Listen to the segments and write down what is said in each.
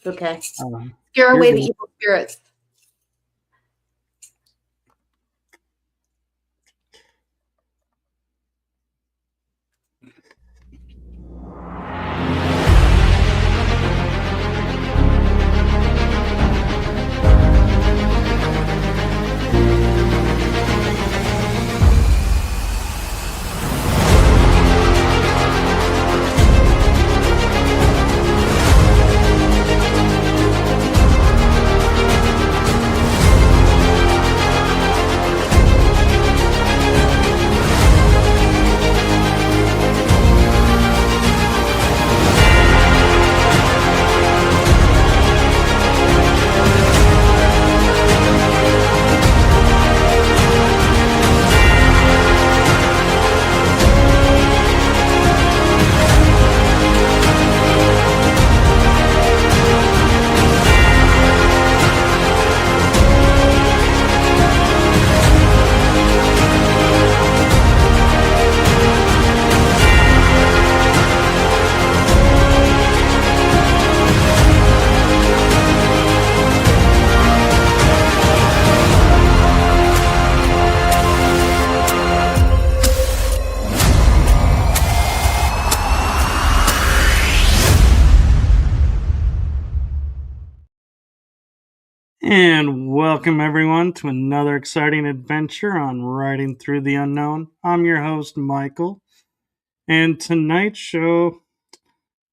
Okay. Scare away the evil spirits. And welcome everyone to another exciting adventure on Riding Through the Unknown. I'm your host, Michael. And tonight's show,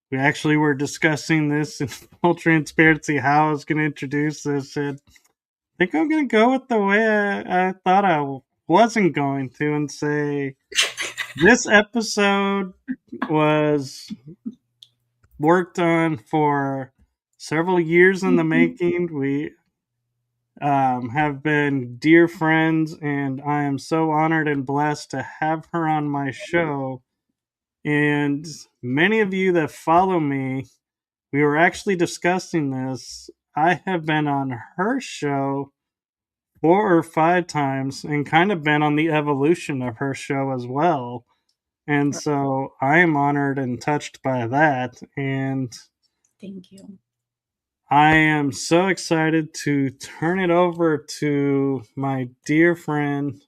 we actually were discussing this in full transparency, how I was going to introduce this. And I think I'm going to go with the way I thought I wasn't going to and say this episode was worked on for several years in the making. We have been dear friends, and I am so honored and blessed to have her on my show. And many of you that follow me, we were actually discussing this. I have been on her show 4 or 5 times and kind of been on the evolution of her show as well. And so I am honored and touched by that. And thank you. I am so excited to turn it over to my dear friend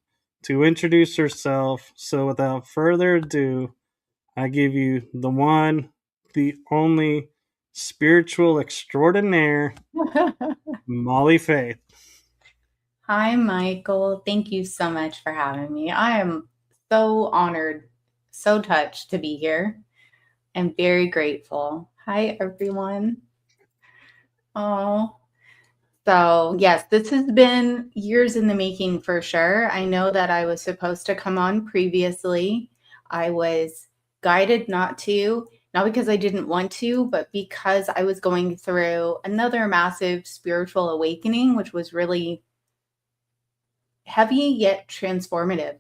to introduce herself. So without further ado, I give you the one, the only spiritual extraordinaire, Molly Faith. Hi, Michael. Thank you so much for having me. I am so honored, so touched to be here, and very grateful. Hi, everyone. Oh, so yes, this has been years in the making for sure. I know that I was supposed to come on previously. I was guided not to, not because I didn't want to, but because I was going through another massive spiritual awakening, which was really heavy yet transformative.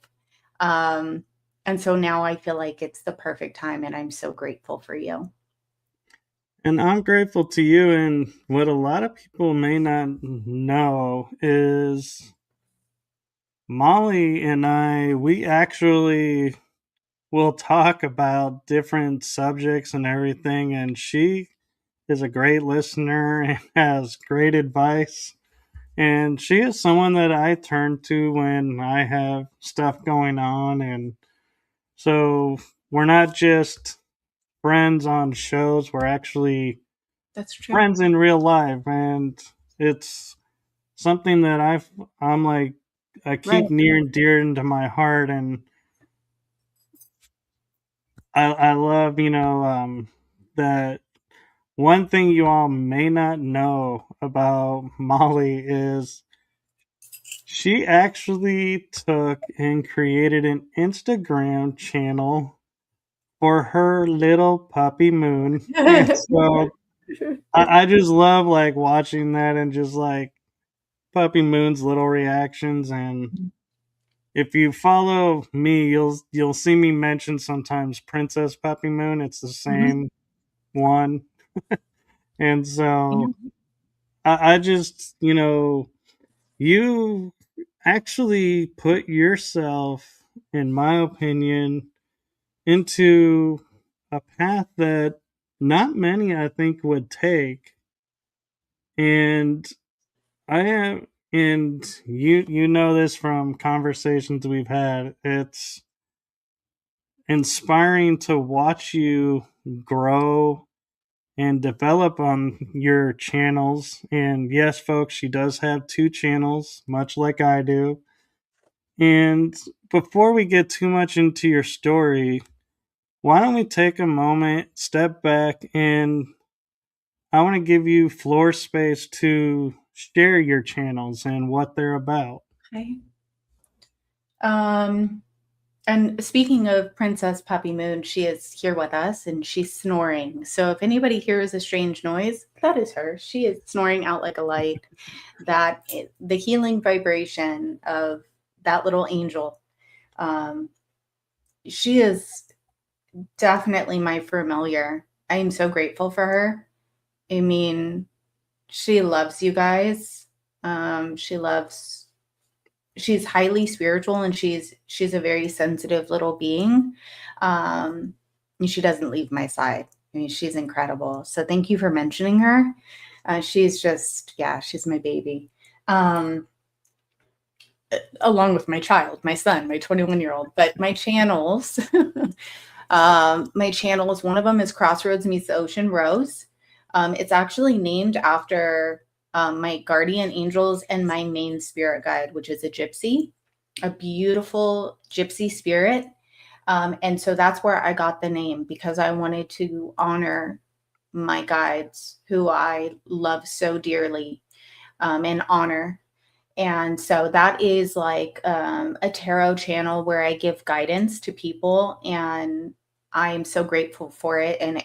And so now I feel like it's the perfect time, and I'm so grateful for you. And I'm grateful to you. And what a lot of people may not know is Molly and I, we actually will talk about different subjects and everything. And she is a great listener and has great advice. And she is someone that I turn to when I have stuff going on. And so we're not just friends on shows, we're actually That's true. friends in real life. And it's something that I'm like, I keep near and dear into my heart. And I love, that one thing you all may not know about Molly is she actually took and created an Instagram channel for her little puppy Moon. And so I just love like watching that and just like puppy Moon's little reactions. And if you follow me, you'll see me mention sometimes Princess Puppy Moon. It's the same one. And so I just, you actually put yourself, in my opinion, into a path that not many, I think, would take. And I am, and you know this from conversations we've had. It's inspiring to watch you grow and develop on your channels. And yes, folks, she does have two channels, much like I do. And before we get too much into your story, why don't we take a moment, step back, and I want to give you floor space to share your channels and what they're about. Okay. And speaking of Princess Puppy Moon, she is here with us and she's snoring. So if anybody hears a strange noise, that is her. She is snoring out like a light. The healing vibration of that little angel. Um, she is definitely my familiar. I am so grateful for her. I mean, she loves you guys. She loves she's highly spiritual and she's a very sensitive little being. And she doesn't leave my side. I mean, she's incredible. So thank you for mentioning her. She's just, yeah, she's my baby. Along with my child, my son, my 21-year-old. But my channels, one of them is Crossroads meets the Ocean Rose. It's actually named after my guardian angels and my main spirit guide, which is a gypsy, a beautiful gypsy spirit. And so that's where I got the name, because I wanted to honor my guides who I love so dearly, and honor. And so that is like a tarot channel where I give guidance to people. And I am so grateful for it. And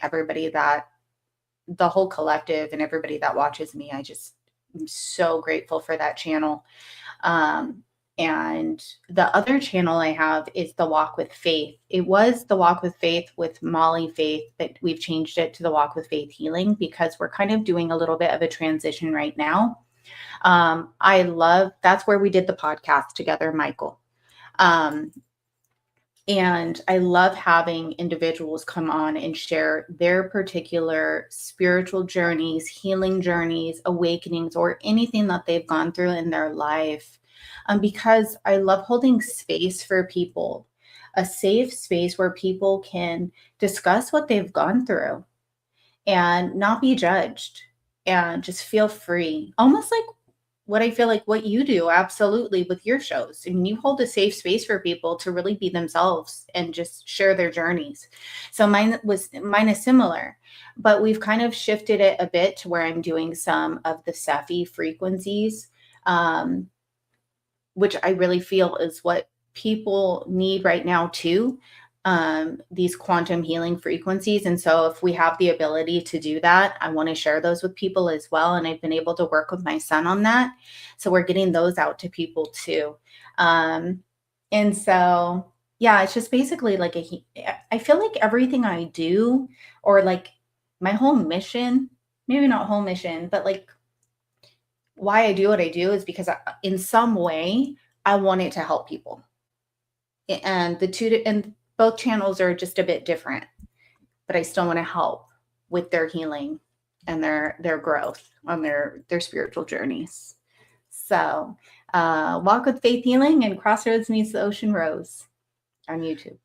the whole collective and everybody that watches me, I just am so grateful for that channel. And the other channel I have is The Walk with Faith. It was The Walk with Faith with Molly Faith, but we've changed it to The Walk with Faith Healing because we're kind of doing a little bit of a transition right now. That's where we did the podcast together, Michael. And I love having individuals come on and share their particular spiritual journeys, healing journeys, awakenings, or anything that they've gone through in their life. Because I love holding space for people, a safe space where people can discuss what they've gone through and not be judged and just feel free. Almost like what I feel like what you do absolutely with your shows. I mean, you hold a safe space for people to really be themselves and just share their journeys. So mine is similar, but we've kind of shifted it a bit to where I'm doing some of the Cephi frequencies, which I really feel is what people need right now too. These quantum healing frequencies. And so if we have the ability to do that, I want to share those with people as well. And I've been able to work with my son on that. So we're getting those out to people too. And so, yeah, it's just basically like I feel like everything I do, or like my whole mission, maybe not whole mission, but like why I do what I do is because in some way I want it to help people. And both channels are just a bit different, but I still want to help with their healing and their growth on their spiritual journeys. So, Walk with Faith Healing and Crossroads meets the Ocean Rose on YouTube.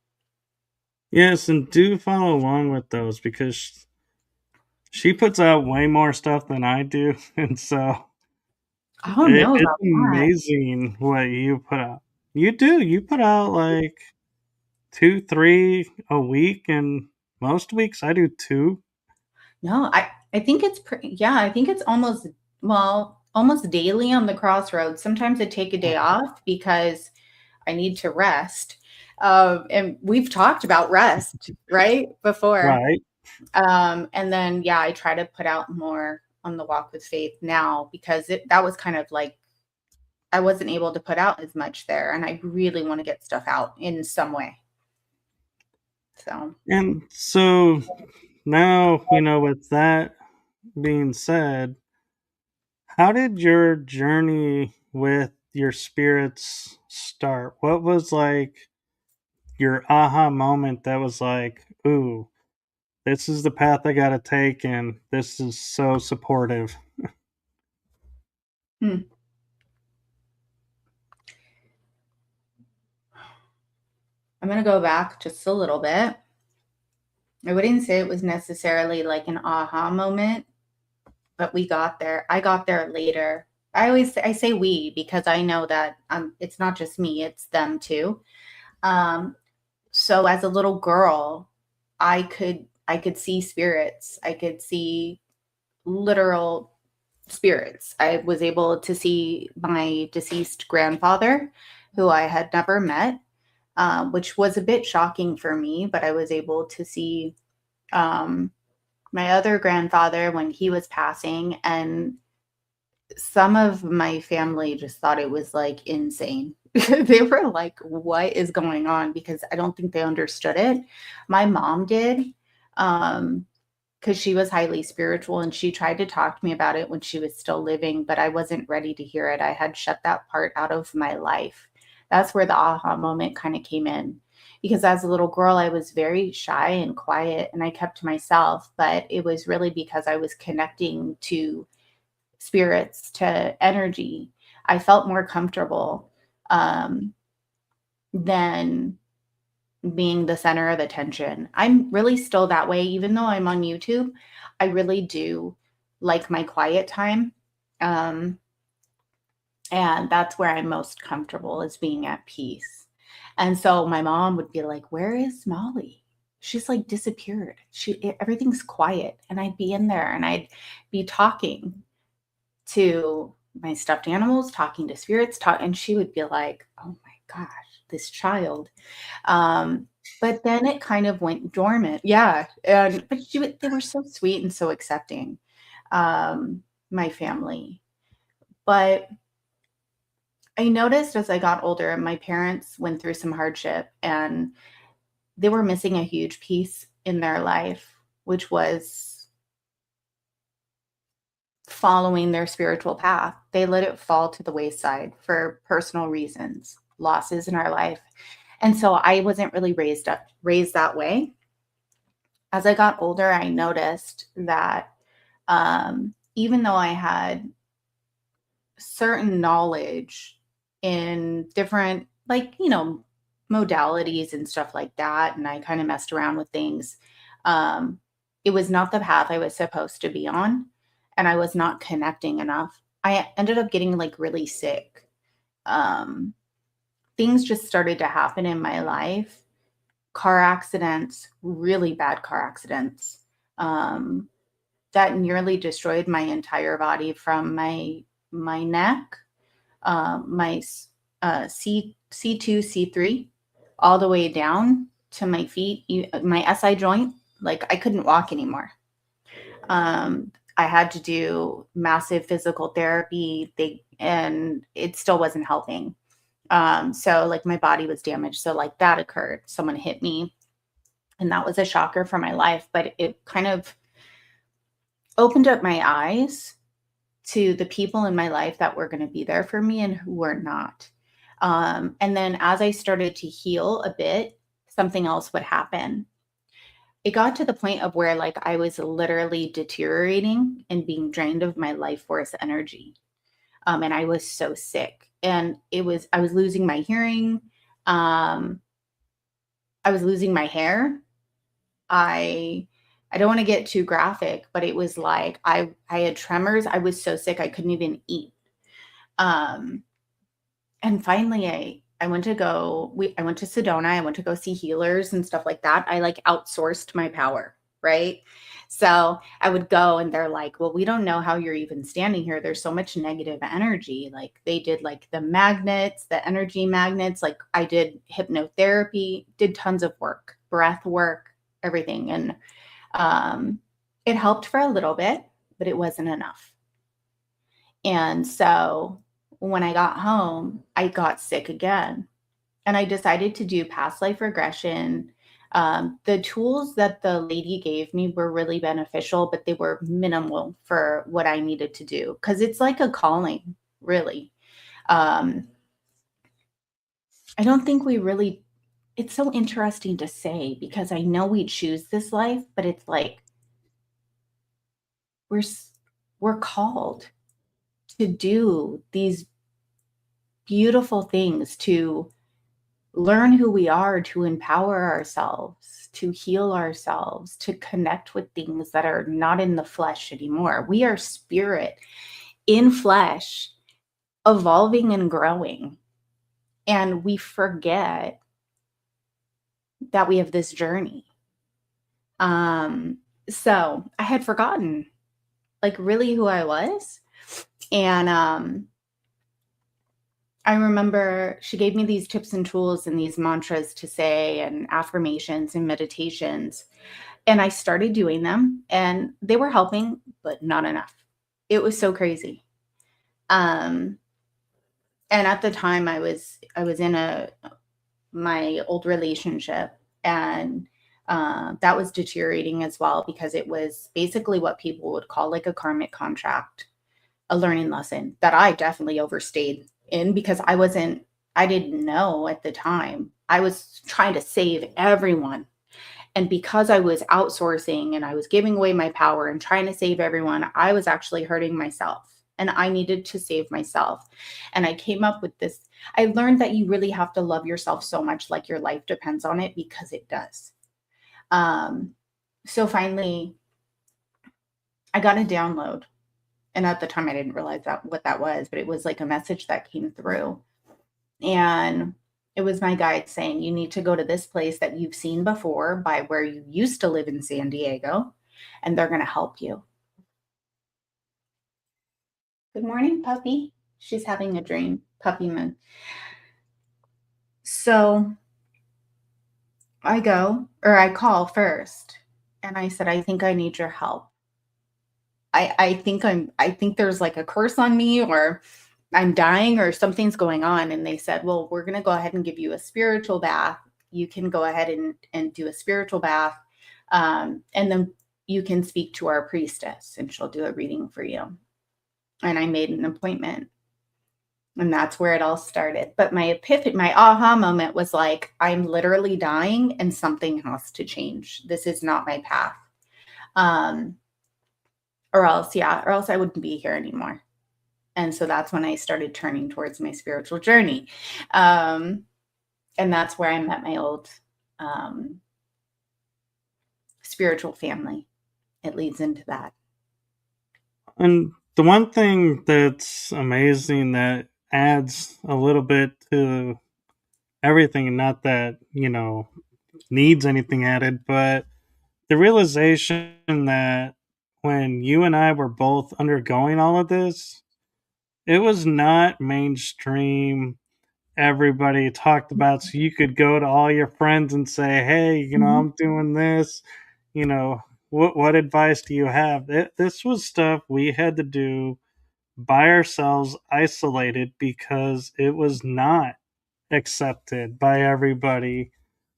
Yes, and do follow along with those because she puts out way more stuff than I do, and so I don't know it's about that. amazing what you put out. You do. You put out like 2, 3 a week, and most weeks I do 2. No, I think it's yeah, I think it's almost daily on the Crossroads. Sometimes I take a day off because I need to rest. And we've talked about rest, right? Before. Right. And then, yeah, I try to put out more on the Walk with Faith now because that was kind of like I wasn't able to put out as much there. And I really want to get stuff out in some way. So, And so now, with that being said, how did your journey with your spirits start? What was like your aha moment that was like, ooh, this is the path I got to take, and this is so supportive? I'm going to go back just a little bit. I wouldn't say it was necessarily like an aha moment, but we got there. I got there later. I say we because I know that it's not just me, it's them too. So as a little girl, I could see spirits. I could see literal spirits. I was able to see my deceased grandfather, who I had never met, which was a bit shocking for me, but I was able to see my other grandfather when he was passing, and some of my family just thought it was like insane. They were like, what is going on? Because I don't think they understood it. My mom did. Because she was highly spiritual and she tried to talk to me about it when she was still living, but I wasn't ready to hear it. I had shut that part out of my life. That's where the aha moment kind of came in. Because as a little girl, I was very shy and quiet and I kept to myself, but it was really because I was connecting to spirits, to energy. I felt more comfortable than being the center of attention. I'm really still that way, even though I'm on YouTube. I really do like my quiet time. And that's where I'm most comfortable, is being at peace. And so my mom would be like, where is Molly? She's like disappeared. Everything's quiet. And I'd be in there and I'd be talking to my stuffed animals, talking to spirits, and she would be like, oh my gosh, this child. But then it kind of went dormant. Yeah. But they were so sweet and so accepting, my family. But I noticed as I got older, my parents went through some hardship and they were missing a huge piece in their life, which was following their spiritual path. They let it fall to the wayside for personal reasons, losses in our life. And so I wasn't really raised that way. As I got older, I noticed that even though I had certain knowledge in different, like, modalities and stuff like that, and I kind of messed around with things, it was not the path I was supposed to be on, and I was not connecting enough. I ended up getting like really sick. Things just started to happen in my life. Car accidents, really bad car accidents, that nearly destroyed my entire body, from my neck, my C2, C3, all the way down to my feet, my SI joint. Like, I couldn't walk anymore. I had to do massive physical therapy, and it still wasn't helping. So like my body was damaged. So like that occurred. Someone hit me, and that was a shocker for my life, but it kind of opened up my eyes to the people in my life that were going to be there for me and who were not. And then as I started to heal a bit, something else would happen. It got to the point of where like I was literally deteriorating and being drained of my life force energy. And I was so sick. And I was losing my hearing. I was losing my hair. I don't want to get too graphic, but it was like I had tremors. I was so sick I couldn't even eat. And finally I went to Sedona. I went to go see healers and stuff like that. I like outsourced my power, right? So I would go and they're like, well, we don't know how you're even standing here. There's so much negative energy. Like, they did like the magnets, the energy magnets. Like, I did hypnotherapy, did tons of work, breath work, everything. And it helped for a little bit, but it wasn't enough. And so when I got home, I got sick again. And I decided to do past life regression. The tools that the lady gave me were really beneficial, but they were minimal for what I needed to do, because it's like a calling, really. I don't think we really, it's so interesting to say, because I know we choose this life, but it's like we're called. to do these beautiful things, to learn who we are, to empower ourselves, to heal ourselves, to connect with things that are not in the flesh anymore. We are spirit in flesh, evolving and growing. And we forget that we have this journey. So I had forgotten like really who I was. And I remember she gave me these tips and tools and these mantras to say and affirmations and meditations. And I started doing them and they were helping, but not enough. It was so crazy. And at the time I was in my old relationship, and that was deteriorating as well, because it was basically what people would call like a karmic contract, a learning lesson that I definitely overstayed in, because I didn't know at the time. I was trying to save everyone. And because I was outsourcing and I was giving away my power and trying to save everyone, I was actually hurting myself. And I needed to save myself. And I came up with this. I learned that you really have to love yourself so much, like your life depends on it, because it does. So finally, I got a download. And at the time, I didn't realize what that was, but it was like a message that came through. And it was my guide saying, you need to go to this place that you've seen before by where you used to live in San Diego, and they're going to help you. Good morning, puppy. She's having a dream, puppy moon. So I call first, and I said, I think I need your help. I think there's like a curse on me, or I'm dying, or something's going on. And they said, well, we're going to go ahead and give you a spiritual bath. You can go ahead and do a spiritual bath. And then you can speak to our priestess and she'll do a reading for you. And I made an appointment. And that's where it all started. But my epiphany, my aha moment was like, I'm literally dying and something has to change. This is not my path. Or else I wouldn't be here anymore. And so that's when I started turning towards my spiritual journey. And that's where I met my old spiritual family. It leads into that. And the one thing that's amazing that adds a little bit to everything, not that, needs anything added, but the realization that when you and I were both undergoing all of this, it was not mainstream. Everybody talked about, so you could go to all your friends and say, hey, I'm doing this, what advice do you have? This was stuff we had to do by ourselves, isolated, because it was not accepted by everybody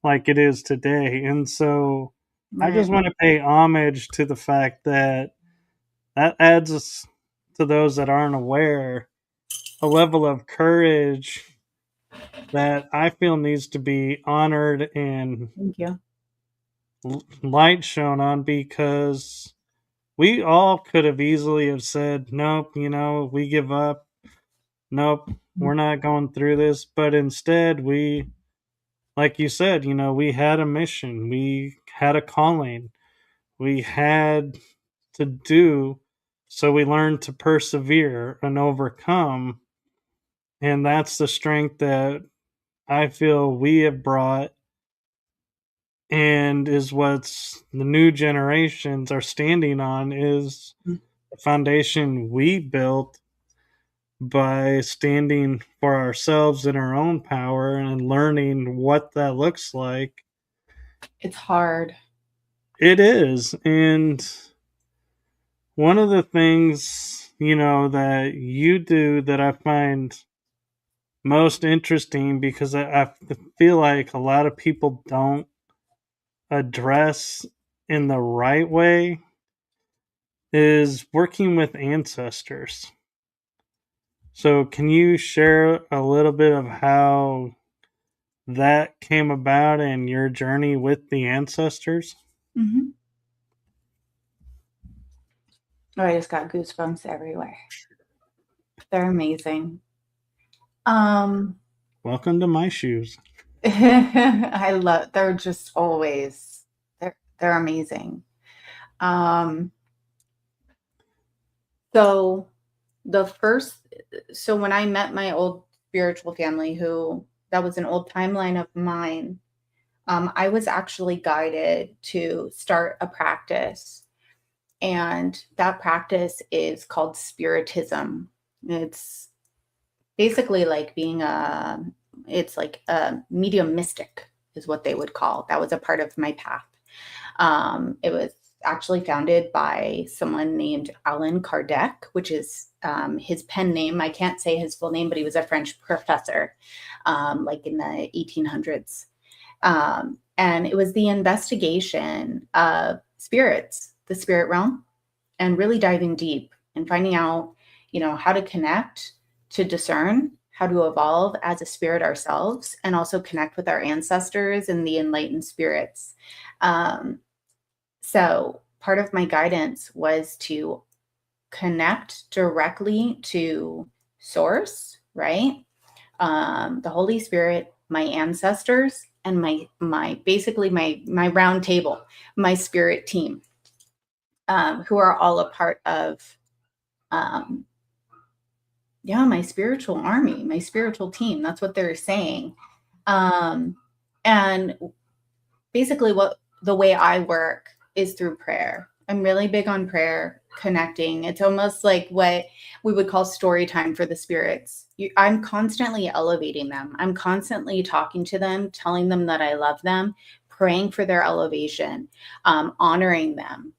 like it is today. And so I just want to pay homage to the fact that adds to those that aren't aware a level of courage that I feel needs to be honored and Thank you. light shown on, because we all could have easily have said, nope, we give up. Nope, we're not going through this. But instead, we, like you said, we had a mission. We had a calling. We had to do. So we learned to persevere and overcome. And that's the strength that I feel we have brought, and is what's the new generations are standing on, is the foundation we built by standing for ourselves in our own power and learning what that looks like. It's hard. It is. And one of the things, that you do that I find most interesting, because I feel like a lot of people don't address in the right way, is working with ancestors. So can you share a little bit of how that came about and your journey with the ancestors? Mm-hmm. Oh, I just got goosebumps everywhere. They're amazing. Um, Welcome to my shoes. they're just always, they're amazing. Um, so the first, so when I met my old spiritual family, that was an old timeline of mine, I was actually guided to start a practice. And that practice is called Spiritism. It's basically like it's like a medium mystic, is what they would call. That was a part of my path. It was actually founded by someone named Allan Kardec, which is his pen name. I can't say his full name, but he was a French professor, like in the 1800s. And it was the investigation of spirits, the spirit realm, and really diving deep and finding out, how to connect, to discern, how to evolve as a spirit ourselves, and also connect with our ancestors and the enlightened spirits. So part of my guidance was to connect directly to source, right? The Holy Spirit, my ancestors, and my basically my round table, my spirit team, who are all a part of um, my spiritual army, my spiritual team. That's what they're saying. And basically, what the way I work is through prayer. I'm really big on prayer, connecting. It's almost like what we would call story time for the spirits. I'm constantly elevating them. I'm constantly talking to them, telling them that I love them, praying for their elevation, honoring them.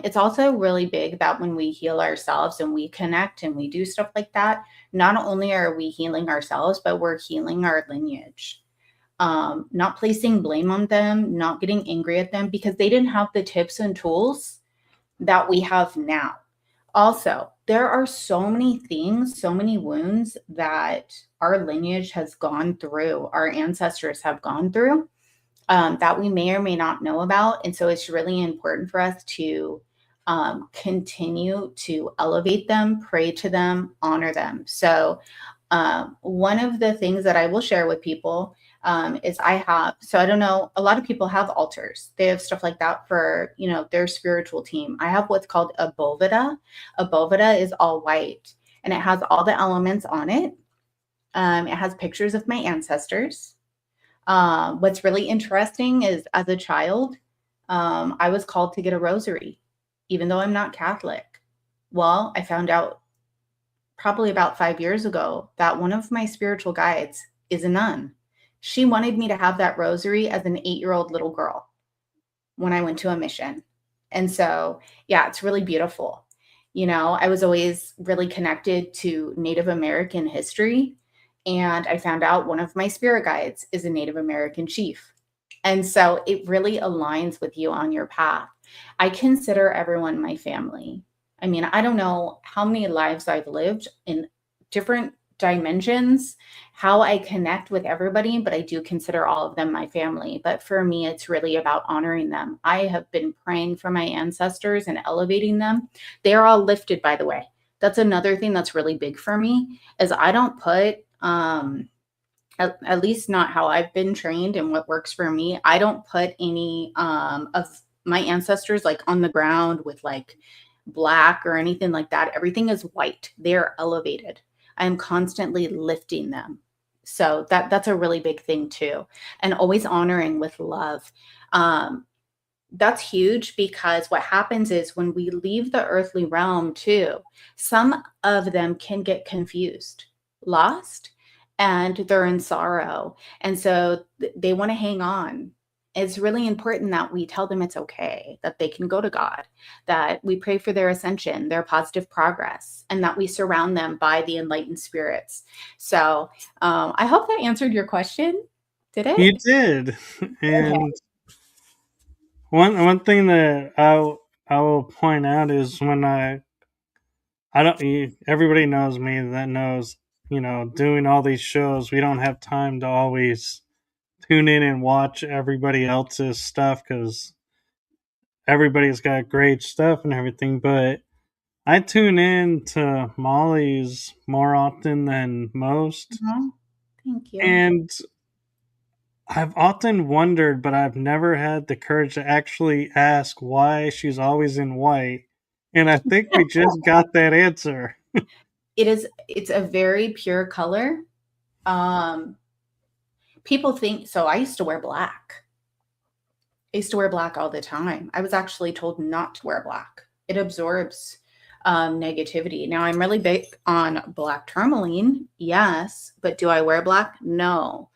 It's also really big that when we heal ourselves and we connect and we do stuff like that, not only are we healing ourselves, but we're healing our lineage. Not placing blame on them, not getting angry at them because they didn't have the tips and tools that we have now. Also, there are so many things, so many wounds that our lineage has gone through, our ancestors have gone through, that we may or may not know about. And so it's really important for us to continue to elevate them, pray to them, honor them. So, one of the things that I will share with people is so I don't know, a lot of people have altars. They have stuff like that for, their spiritual team. I have what's called a boveda. A boveda is all white and it has all the elements on it. It has pictures of my ancestors. What's really interesting is as a child, I was called to get a rosary, even though I'm not Catholic. Well, I found out probably about 5 years ago that one of my spiritual guides is a nun. She wanted me to have that rosary as an 8-year-old little girl when I went to a mission. And so, yeah, it's really beautiful. I was always really connected to Native American history. And I found out one of my spirit guides is a Native American chief. And so it really aligns with you on your path. I consider everyone my family. I mean, I don't know how many lives I've lived in different dimensions, how I connect with everybody, but I do consider all of them my family. But for me, it's really about honoring them. I have been praying for my ancestors and elevating them. They are all lifted, by the way. That's another thing that's really big for me is I don't put at least not how I've been trained and what works for me. I don't put any of my ancestors like on the ground with like black or anything like that. Everything is white. They're elevated. I'm constantly lifting them. So that's a really big thing too. And always honoring with love. That's huge because what happens is when we leave the earthly realm too, some of them can get confused, lost, and they're in sorrow. And so they want to hang on. It's really important that we tell them it's okay, that they can go to God, that we pray for their ascension, their positive progress, and that we surround them by the enlightened spirits. So I hope that answered your question. Did You it? did. Okay. And one thing that I will point out is when I don't everybody knows me that knows, doing all these shows, we don't have time to always tune in and watch everybody else's stuff cuz everybody's got great stuff and everything, but I tune in to Molly's more often than most. Mhm. Thank you. And I've often wondered, but I've never had the courage to actually ask why she's always in white. And I think we just got that answer. It's a very pure color. Um, People think so. I used to wear black. I used to wear black all the time. I was actually told not to wear black. It absorbs negativity. Now I'm really big on black tourmaline, yes, but do I wear black? No,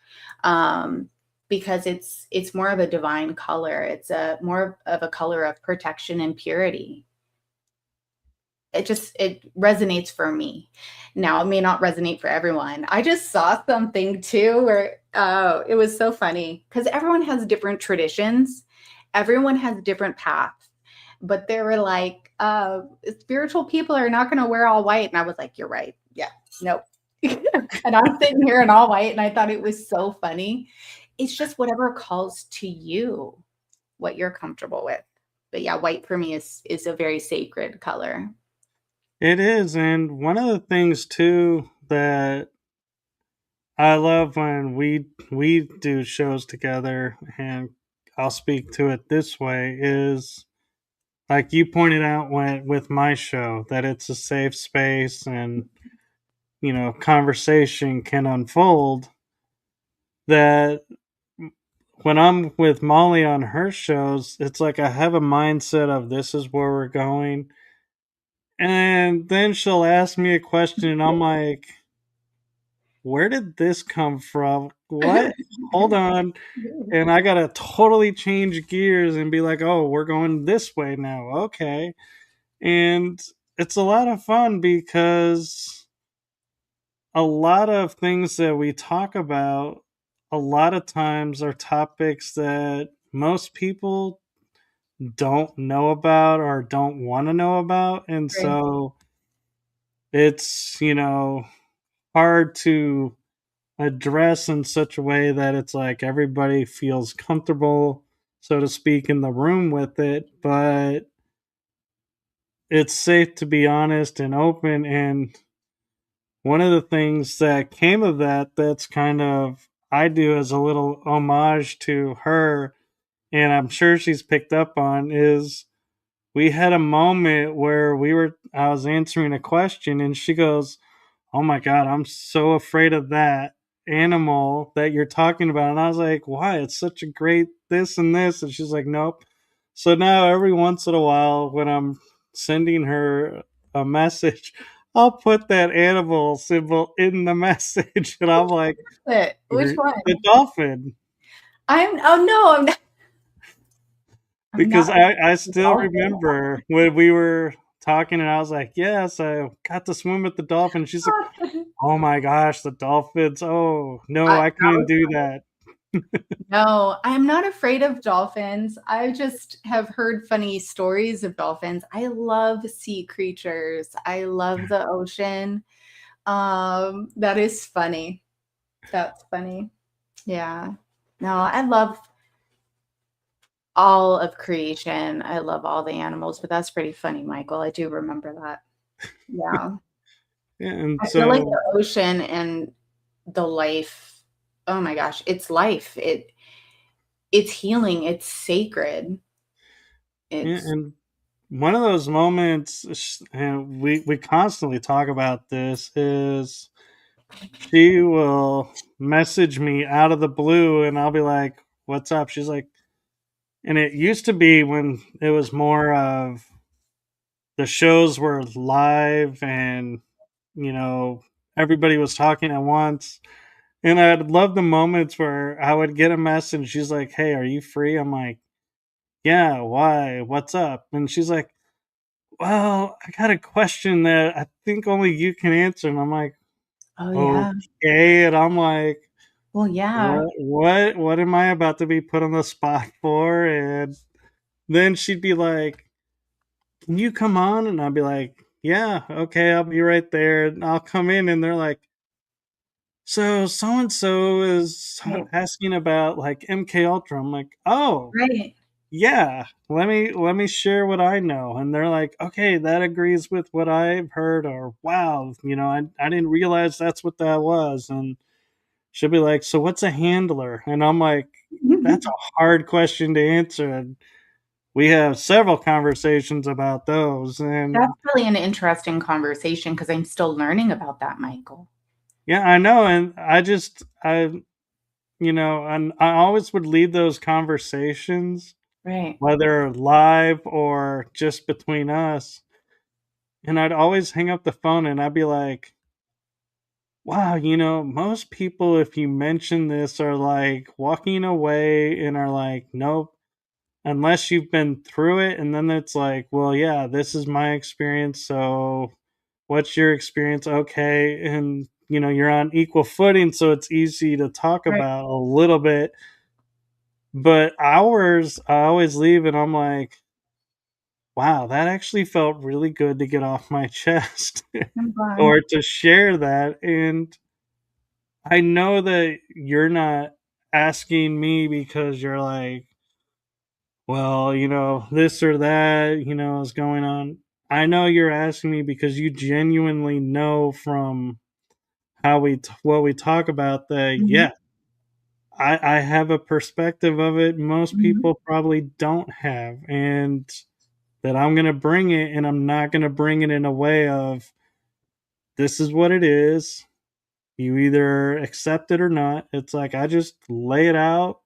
because it's more of a divine color. It's a more of a color of protection and purity. It resonates for me. Now it may not resonate for everyone. I just saw something too where it was so funny because everyone has different traditions, everyone has different paths, but they were like, spiritual people are not going to wear all white, and I was like, you're right, yeah, nope. And I'm sitting here in all white, and I thought it was so funny. It's just whatever calls to you, what you're comfortable with. But yeah, white for me is a very sacred color. It is. And one of the things, too, that I love when we do shows together, and I'll speak to it this way, is like you pointed out with my show, that it's a safe space and conversation can unfold. That when I'm with Molly on her shows, it's like I have a mindset of this is where we're going. And then she'll ask me a question and I'm like, where did this come from? What? Hold on. And I got to totally change gears and be like, oh, we're going this way now. Okay. And it's a lot of fun because a lot of things that we talk about, a lot of times are topics that most people don't know about or don't want to know about. And Right. so it's, hard to address in such a way that it's like everybody feels comfortable, so to speak, in the room with it. But it's safe to be honest and open. And one of the things that came of that's kind of I do as a little homage to her, and I'm sure she's picked up on, is we had a moment where I was answering a question and she goes, oh my God, I'm so afraid of that animal that you're talking about. And I was like, why? It's such a great this and this. And she's like, nope. So now every once in a while, when I'm sending her a message, I'll put that animal symbol in the message. And I'm like, Which the one? dolphin. Oh no, I'm Because not I a still dolphin. remember when we were talking and I was like, yes, I got to swim with the dolphin. She's like, oh my gosh, the dolphins. Oh, no, I That can't was do funny. that. No, I'm not afraid of dolphins. I just have heard funny stories of dolphins. I love sea creatures. I love the ocean. That is funny. That's funny. Yeah. No, I love all of creation. I love all the animals, but that's pretty funny, Michael. I do remember that. Yeah. Yeah, and I feel like so, the ocean and the life, oh my gosh, it's life. It's healing, it's sacred. yeah, It's and one of those moments, and we constantly talk about this, is she will message me out of the blue and I'll be like, what's up? She's like, and it used to be when it was more of the shows were live and you know everybody was talking at once, and I'd love the moments where I would get a message, she's like, hey, are you free? I'm like, yeah, why, what's up? And she's like, well, I got a question that I think only you can answer. And I'm like, oh, yeah. okay. And I'm like, Well, yeah. what am I about to be put on the spot for? And then she'd be like, can you come on? And I'd be like, yeah, okay, I'll be right there. And I'll come in and they're like, so and so is Right. asking about like MK Ultra. I'm like, oh, Right. yeah, let me share what I know. And they're like, okay, that agrees with what I've heard, or wow, I didn't realize that's what that was. And she'll be like, so what's a handler? And I'm like, that's a hard question to answer. And we have several conversations about those. That's And really an interesting conversation because I'm still learning about that, Michael. yeah, I know. And and I always would lead those conversations, Right. whether live or just between us. And I'd always hang up the phone and I'd be like, wow, most people, if you mention this, are like walking away and are like, nope, unless you've been through it. And then it's like, well, yeah, this is my experience. So what's your experience? Okay. And, you're on equal footing. So it's easy to talk Right. about a little bit. But hours, I always leave and I'm like, wow, that actually felt really good to get off my chest I'm glad. or to share that. And I know that you're not asking me because you're like, well, this or that, is going on. I know you're asking me because you genuinely know from what we talk about that, Mhm. yeah, I have a perspective of it most Mhm. people probably don't have. And that I'm going to bring it, and I'm not going to bring it in a way of this is what it is. You either accept it or not. It's like I just lay it out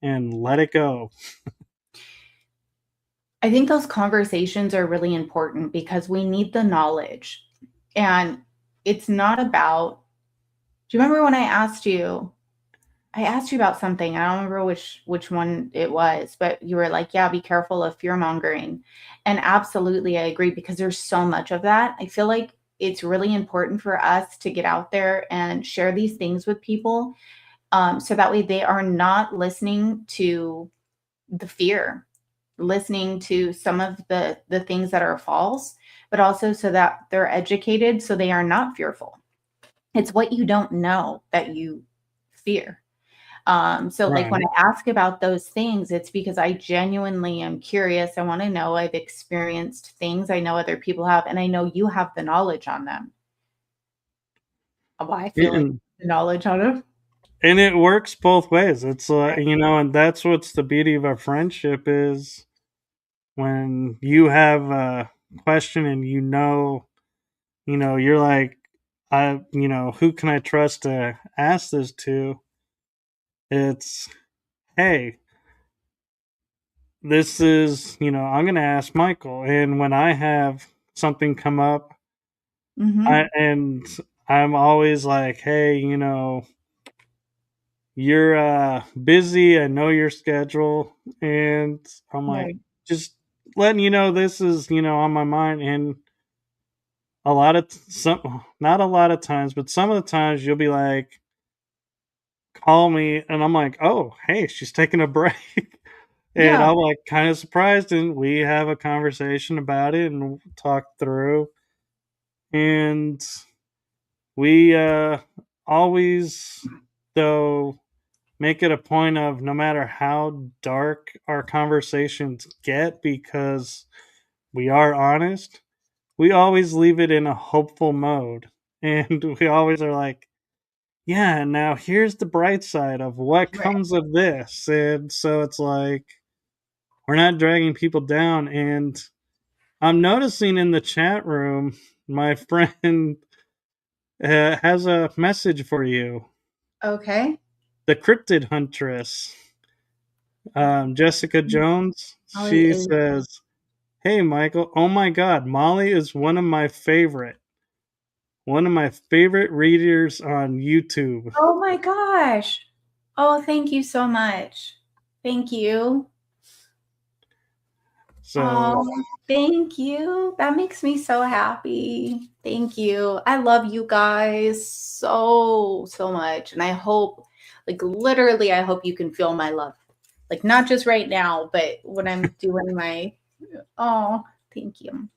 and let it go. I think those conversations are really important because we need the knowledge. And it's not about, do you remember when I asked you about something. I don't remember which one it was, but you were like, "Yeah, be careful of fear mongering." And absolutely, I agree because there's so much of that. I feel like it's really important for us to get out there and share these things with people, so that way they are not listening to the fear, listening to some of the things that are false, but also so that they're educated so they are not fearful. It's what you don't know that you fear. So like when Right. I ask about those things, it's because I genuinely am curious. I want to know. I've experienced things I know other people have, and I know you have the knowledge on them. Well, I feel like And, the knowledge on them. and it works both ways. It's Right. and that's what's the beauty of our friendship is when you have a question and you're like, who can I trust to ask this to? It's, hey, this is, I'm going to ask Michael. And when I have something come up, Mhm. and I'm always like, hey, you're busy. I know your schedule. And I'm like, Right. just letting you know this is, on my mind. And not a lot of times, but some of the times you'll be like, call me. And I'm like, oh, hey, she's taking a break. And Yeah. I'm like kind of surprised. And we have a conversation about it and talk through. And we always, though, make it a point of no matter how dark our conversations get, because we are honest, we always leave it in a hopeful mode. And we always are like, yeah, now here's the bright side of what Right. comes of this. And so it's like, we're not dragging people down. And I'm noticing in the chat room, my friend has a message for you. Okay. The Cryptid Huntress, Jessica Jones. Molly She is. says, "Hey Michael, oh my God, Molly is one of my favorite readers on YouTube." Oh my gosh. Oh, thank you so much. Thank you. So Oh, thank you. That makes me so happy. Thank you. I love you guys so, so much. And I hope, like, literally, I hope you can feel my love. Like, not just right now, but when I'm doing my, oh, thank you.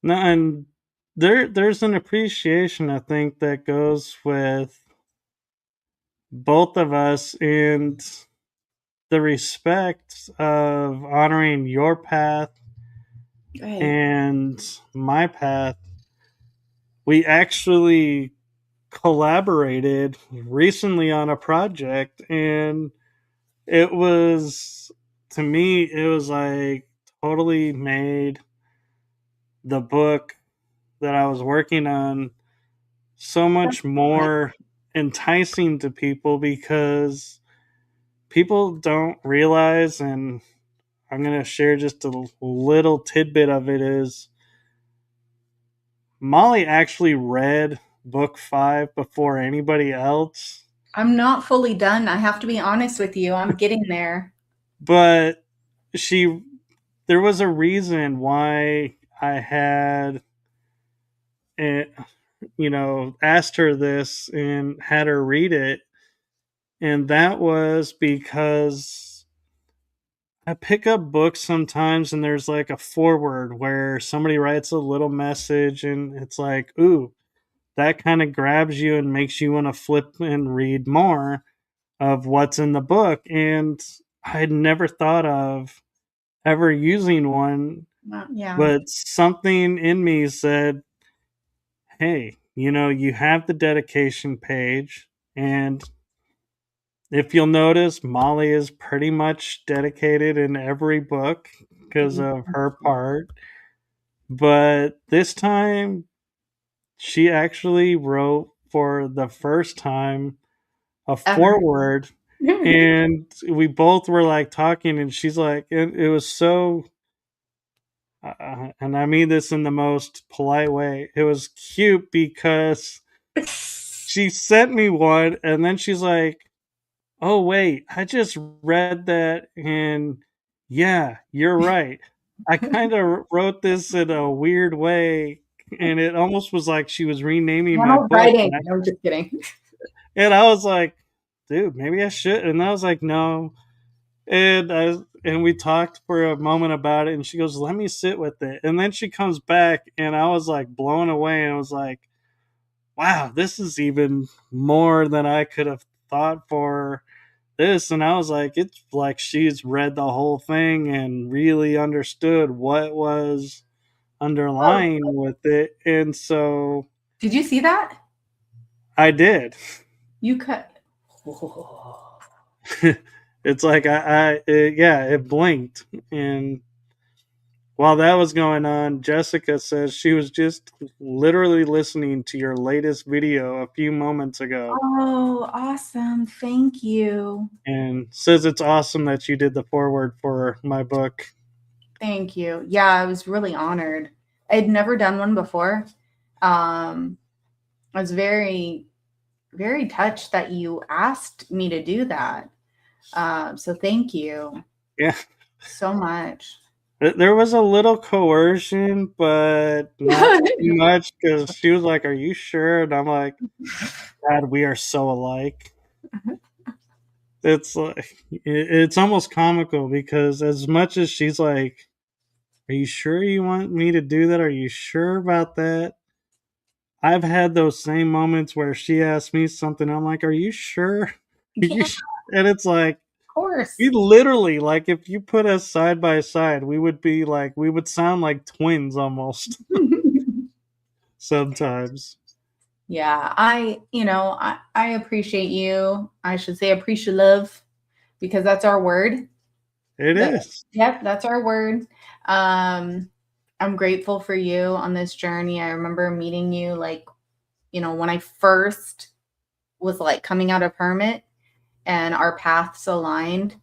no, and there's an appreciation I think that goes with both of us, and the respect of honoring your path Right. and my path, we actually collaborated recently on a project, and it was, to me, it was like totally made the book that I was working on so much more enticing to people, because people don't realize, and I'm going to share just a little tidbit of it, is Molly actually read book 5 before anybody else, I'm not fully done. I have to be honest with you. I'm getting there. but she there was a reason why I had eh, asked her this and had her read it, and that was because I pick up books sometimes and there's like a foreword where somebody writes a little message, and it's like, ooh, that kind of grabs you and makes you want to flip and read more of what's in the book. And I'd never thought of ever using one, Yeah. but something in me said, hey, you have the dedication page. And if you'll notice, Molly is pretty much dedicated in every book because of her part. But this time, she actually wrote for the first time a Ever. foreword, and we both were like talking, and she's like, it was so, and I mean this in the most polite way, it was cute because she sent me one, and then she's like, oh wait, I just read that, and yeah, you're right, I kind of wrote this in a weird way, and it almost was like she was renaming my Channel book, writing. I'm just kidding. and I was like, dude, maybe I should. And I was like, no. And we talked for a moment about it, and she goes, let me sit with it. And then she comes back, and I was like blown away, and I was like, wow, this is even more than I could have thought for this. And I was like, it's like she's read the whole thing and really understood what was Oh, underlying with it. And so did you see that? I did. You cut. It's like yeah, it blinked. And while that was going on, Jessica says she was just literally listening to your latest video a few moments ago, Oh, awesome. Thank you. and says it's awesome that you did the foreword for my book. Thank you. Yeah, I was really honored. I'd never done one before. I was very, very touched that you asked me to do that. So thank you Yeah, so much. there was a little coercion, but not too much, because she was like, "Are you sure?" And I'm like, "God, we are so alike." It's like it's almost comical, because as much as she's like, are you sure you want me to do that? Are you sure about that? I've had those same moments where she asks me something. I'm like, are you sure? Are Yeah, you of And it's like, we course. literally, like, if you put us side by side, we would sound like twins almost sometimes. Yeah, I appreciate you. I should say appreciate love because that's our word. It That is. Yep, that's our word. Um, I'm grateful for you on this journey. I remember meeting you like, when I first was like coming out of hermit and our paths aligned.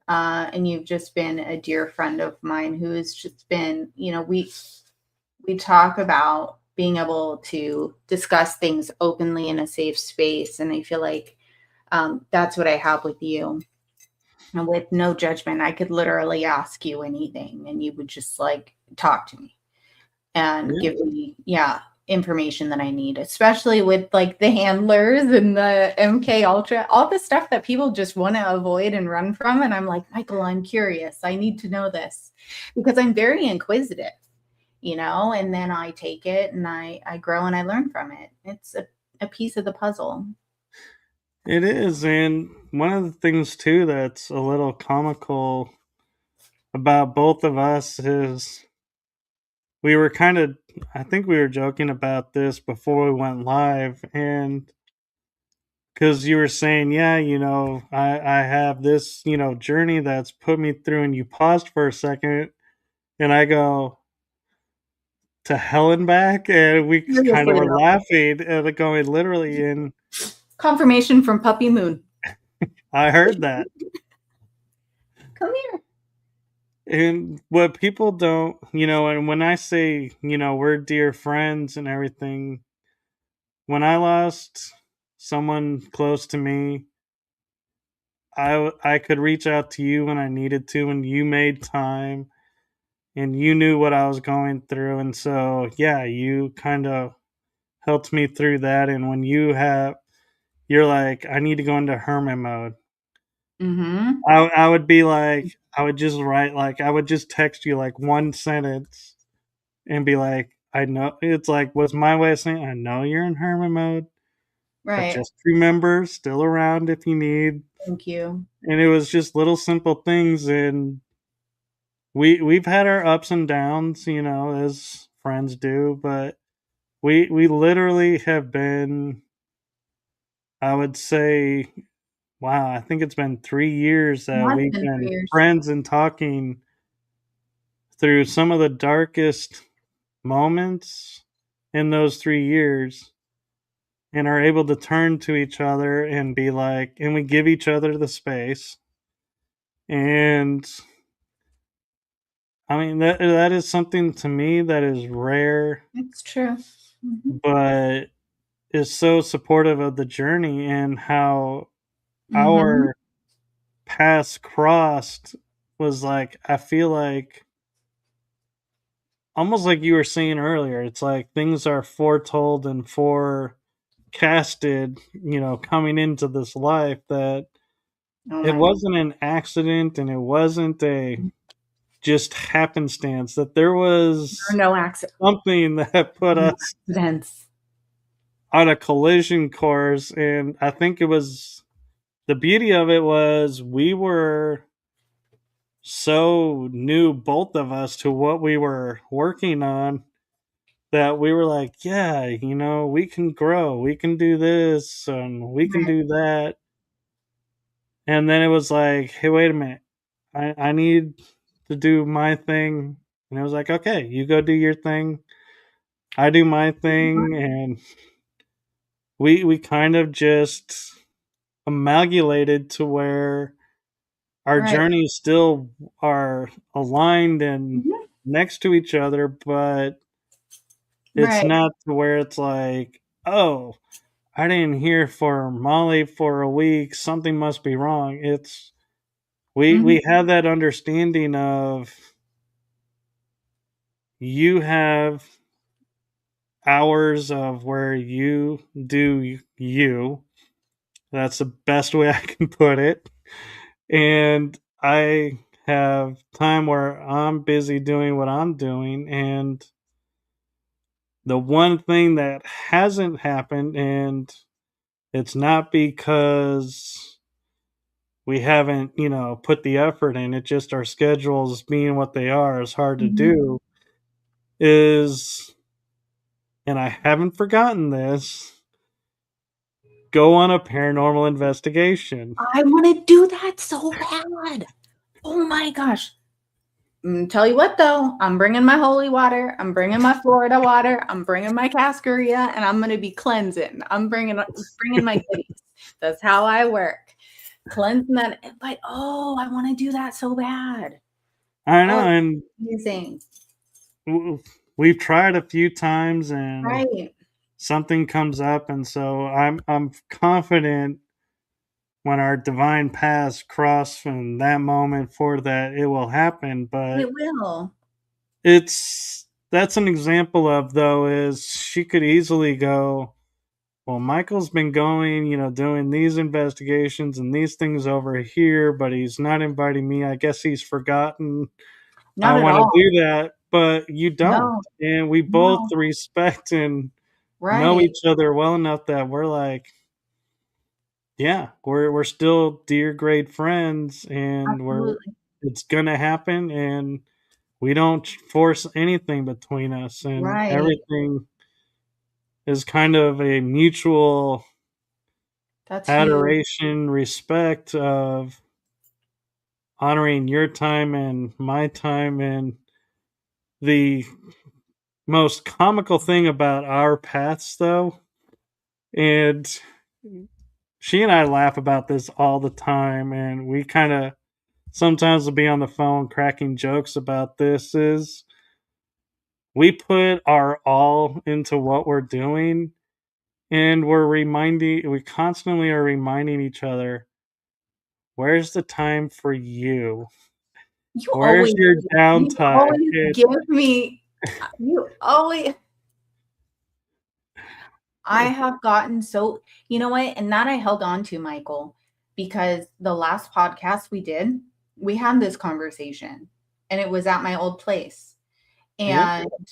And you've just been a dear friend of mine who has just been, we talk about being able to discuss things openly in a safe space. And I feel like that's what I have with you. And with no judgment, I could literally ask you anything and you would just like talk to me and Yeah. give me, yeah, information that I need, especially with like the handlers and the MK Ultra, all the stuff that people just want to avoid and run from. And I'm like, Michael, I'm curious. I need to know this because I'm very inquisitive, and then I take it and I grow and I learn from it. It's a piece of the puzzle. It is, and one of the things too that's a little comical about both of us is we were kind of, I think we were joking about this before we went live, and because you were saying, yeah, I have this, journey that's put me through, and you paused for a second, and I go, to hell and back, and we kind of Seriously were though. laughing and going literally, and Confirmation from Puppy Moon. I heard that. Come here. And what people don't, and when I say, we're dear friends and everything, when I lost someone close to me, I could reach out to you when I needed to, and you made time, and you knew what I was going through, and so yeah, you kind of helped me through that. And when you're like, I need to go into hermit mode. Mm-hmm. I would be like, I would just write, like, I would just text you like one sentence and be like, I know, it's like, was my way of saying, I know you're in hermit mode, but Right. just remember, still around if you need. Thank you. And it was just little simple things. And we've had our ups and downs, as friends do, but we literally have been, I would say, wow, I think it's been 3 years that That's we've been been 3 years. friends and talking through some of the darkest moments in those 3 years, and are able to turn to each other and be like, and we give each other the space. And I mean, that is something to me that is rare, It's true. Mm-hmm. but is so supportive of the journey, and how Mm-hmm. our paths crossed was like, I feel like, almost like you were saying earlier, it's like things are foretold and forecasted, coming into this life, that Oh it my God. wasn't an accident, and it wasn't a just happenstance, that there There was are no accidents. something that put No us accidents. on a collision course. And I think it was, the beauty of it was, we were so new, both of us, to what we were working on, that we were like, yeah, we can grow, we can do this, and we can Right. do that. And then it was like, hey, wait a minute, I need to do my thing. And it was like, okay, you go do your thing, I do my thing. And we kind of just amalgamated to where our Right. journeys still are aligned and Mhm. next to each other, but it's Right. not to where it's like, oh, I didn't hear for Molly for a week, something must be wrong. It's, we Mhm. have that understanding of, you have hours of where you do you. That's the best way I can put it. And I have time where I'm busy doing what I'm doing. And the one thing that hasn't happened, and it's not because we haven't, put the effort in, it's just our schedules being what they are, is hard to Mhm. do, is, and I haven't forgotten this, go on a paranormal investigation. I want to do that so bad. Oh my gosh. Tell you what though, I'm bringing my holy water. I'm bringing my Florida water. I'm bringing my cascaria, and I'm gonna be cleansing. I'm bringing my goodies. That's how I work. Cleansing that. But oh, I want to do that so bad. I know, Oh, and amazing. we've tried a few times, and Right. something comes up, and so I'm confident when our divine paths cross from that moment for that, it will happen. But It will. it's, that's an example of, though, is she could easily go, well, Michael's been going, doing these investigations and these things over here, but he's not inviting me. I guess he's forgotten I Not at want to all. do that. But you don't. No, And we both no. respect and know Right. each other well enough that we're like, yeah, we're still dear great friends, and Absolutely. it's gonna happen, and we don't force anything between us, and Right. everything is kind of a mutual That's huge. adoration, respect of honoring your time and my time. And the most comical thing about our paths, though, and she and I laugh about this all the time, and we kind of sometimes will be on the phone cracking jokes about this, is we put our all into what we're doing, and we constantly are reminding each other, where's the time for you? You Where's always your you downtime? always give me you always I have gotten so you know what? And that I held on to, Michael, because the last podcast we did, we had this conversation and it was at my old place. Yep. And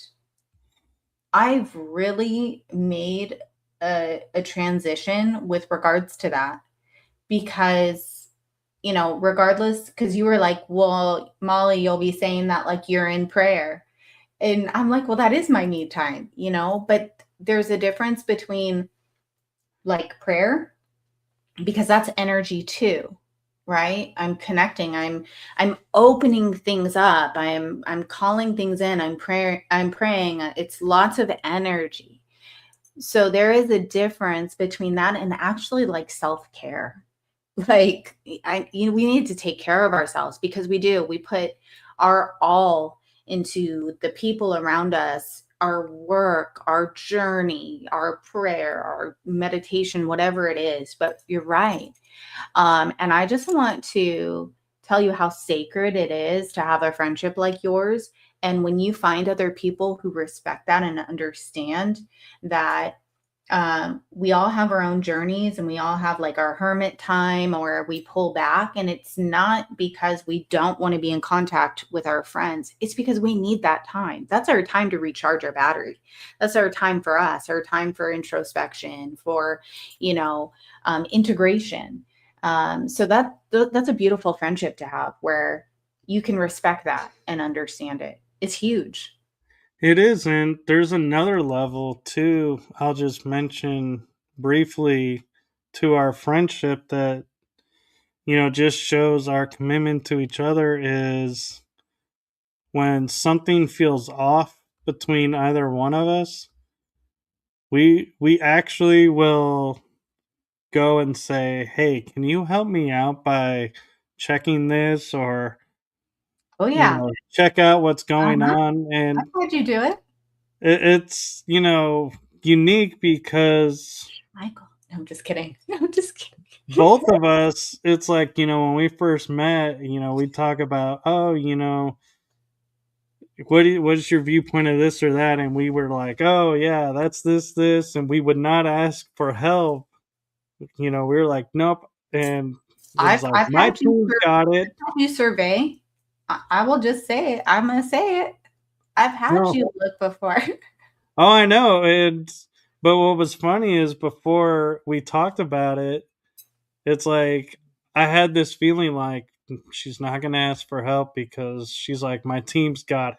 I've really made a transition with regards to that because, regardless, because you were like, well, Molly, you'll be saying that like you're in prayer. And I'm like, well, that is my me time, but there's a difference between like prayer because that's energy too, right? I'm connecting, I'm opening things up, I'm calling things in, I'm praying, it's lots of energy. So there is a difference between that and actually like self-care. Like we need to take care of ourselves because we put our all into the people around us, our work, our journey, our prayer, our meditation, whatever it is. But you're right. And I just want to tell you how sacred it is to have a friendship like yours. And when you find other people who respect that and understand that we all have our own journeys and we all have like our hermit time or we pull back. And it's not because we don't want to be in contact with our friends, it's because we need that time. That's our time to recharge our battery. That's our time for us, our time for introspection, for, integration. So that's a beautiful friendship to have where you can respect that and understand it. It's huge. It is, and there's another level too. I'll just mention briefly to our friendship that, just shows our commitment to each other is when something feels off between either one of us, we actually will go and say, "Hey, can you help me out by checking this or, Oh yeah. check out what's going Uh-huh. on?" I've And heard you do it. it's, unique because Michael. No, I'm just kidding. No, I'm just kidding. both of us, it's like, when we first met, we talk about, oh, what's your viewpoint of this or that? And we were like, oh, yeah, that's this. And we would not ask for help. We were like, nope. And it was like, I've my had you team's got it. survey. I will just say it. I'm gonna say it. I've had No. you look before. Oh, I know. But what was funny is before we talked about it, it's like I had this feeling like she's not going to ask for help because she's like, my team's got it.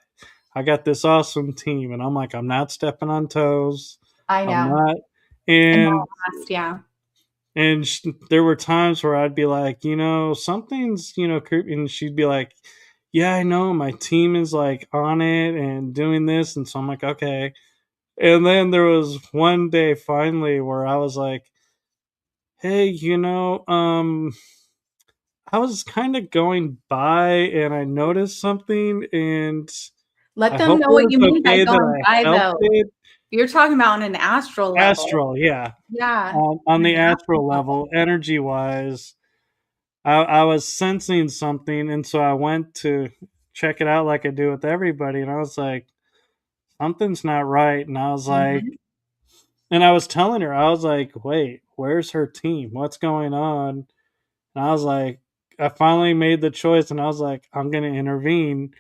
I got this awesome team. And I'm like, I'm not stepping on toes. I I'm know. not. In the And last, yeah. there were times where I'd be like, something's, creepy. And she'd be like, yeah, I know. My team is like on it and doing this. And so I'm like, okay. And then there was one day finally where I was like, hey, I was kind of going by and I noticed something, and Let I them hope know what it you was mean by okay that going I by helped though. it. You're talking about on an astral level. Astral, yeah. Yeah. On On the an astral astral level. level, energy wise, I was sensing something, and so I went to check it out like I do with everybody, and I was like, something's not right. And I was like, Mhm. and I was telling her, I was like, wait, where's her team? What's going on? And I was like, I finally made the choice, and I was like, I'm going to intervene.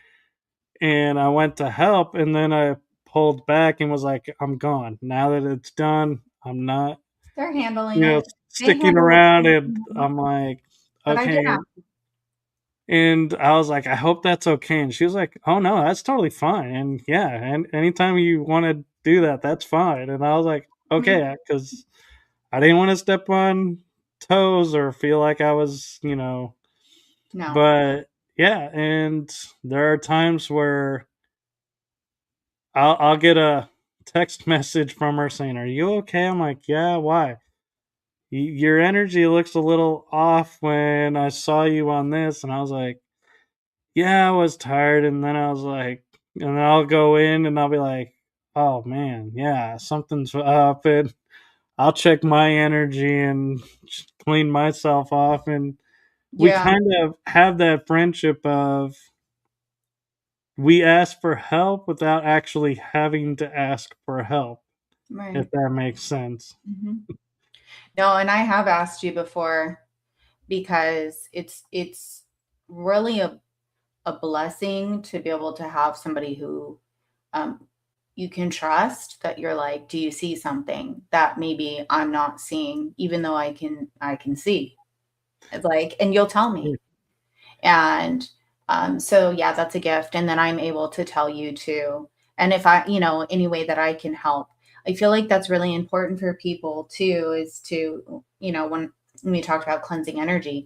And I went to help, and then I pulled back and was like, I'm gone. Now that it's done, I'm not, They're handling it. sticking around, and I'm like, But I did okay. ask. And I was like, I hope that's okay. And she was like, oh no, that's totally fine. And yeah, and anytime you want to do that, that's fine. And I was like, okay, because I didn't want to step on toes or feel like I was, No. but yeah. And there are times where I'll get a text message from her saying, are you okay? I'm like, yeah, why? Your energy looks a little off when I saw you on this. And I was like, yeah, I was tired. And then I was like, and then I'll go in and I'll be like, oh man, yeah, something's up. And I'll check my energy and clean myself off. And we Yeah. kind of have that friendship of we ask for help without actually having to ask for help, Right. if that makes sense. No, and I have asked you before because it's really a blessing to be able to have somebody who um, you can trust, that you're like, do you see something that maybe I'm not seeing, even though I can see? It's like, and you'll tell me. And so yeah, that's a gift. And then I'm able to tell you too. And if I, any way that I can help, I feel like that's really important for people too, is to, when we talked about cleansing energy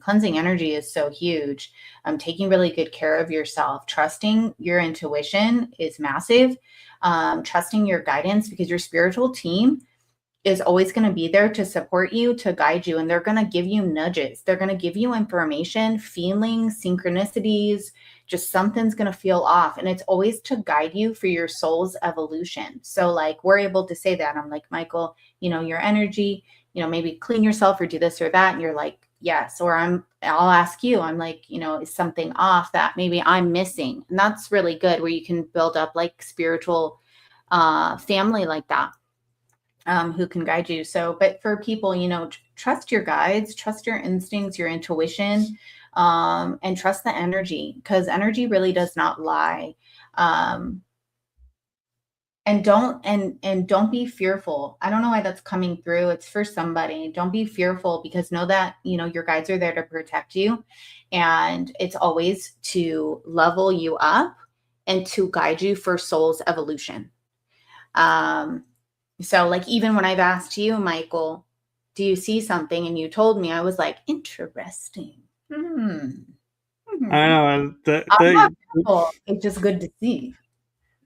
is so huge. Taking really good care of yourself, trusting your intuition is massive. Trusting your guidance, because your spiritual team is always going to be there to support you, to guide you, and they're going to give you nudges. They're going to give you information, feelings, synchronicities, just something's going to feel off, and it's always to guide you for your soul's evolution. So like we're able to say that. I'm like, Michael, your energy, maybe clean yourself or do this or that, and you're like, yes. Or I'll ask you, I'm like, is something off that maybe I'm missing? And that's really good, where you can build up like spiritual family like that, who can guide you. So, but for people, trust your guides, trust your instincts, your intuition, and trust the energy, because energy really does not lie. Um, and don't be fearful. I don't know why that's coming through. It's for somebody. Don't be fearful, because know that, your guides are there to protect you, and it's always to level you up and to guide you for soul's evolution. So like even when I've asked you, Michael, do you see something? And you told me, I was like, interesting. Hmm. I Hmm. know I'm not careful. It's just good to see.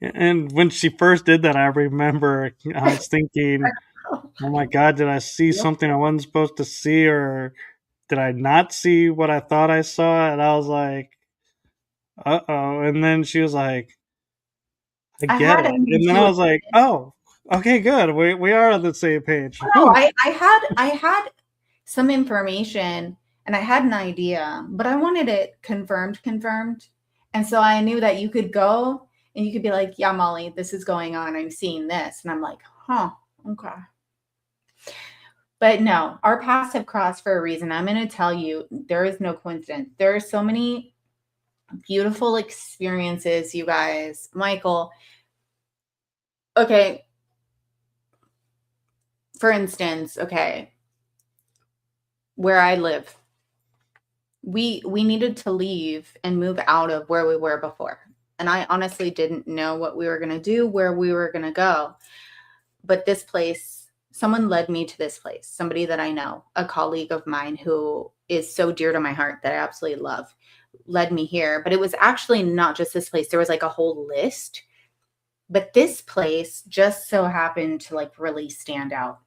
and when she first did that, I remember I was thinking, oh my God, did I see Yep. something I wasn't supposed to see, or did I not see what I thought I saw? And I was like, uh oh. And then she was like, I I get had it. an And then I was intuition. like, oh, okay, good. We are on the same page. No, Whew. I had some information and I had an idea, but I wanted it confirmed. And so I knew that you could go and you could be like, yeah, Molly, this is going on. I'm seeing this. And I'm like, huh, okay. But no, our paths have crossed for a reason. I'm going to tell you, there is no coincidence. There are so many beautiful experiences, you guys. Michael, okay, for instance, okay, where I live, we needed to leave and move out of where we were before. And I honestly didn't know what we were going to do, where we were going to go. But this place, someone led me to this place, somebody that I know, a colleague of mine who is so dear to my heart that I absolutely love, led me here. But it was actually not just this place. There was like a whole list. But this place just so happened to like really stand out.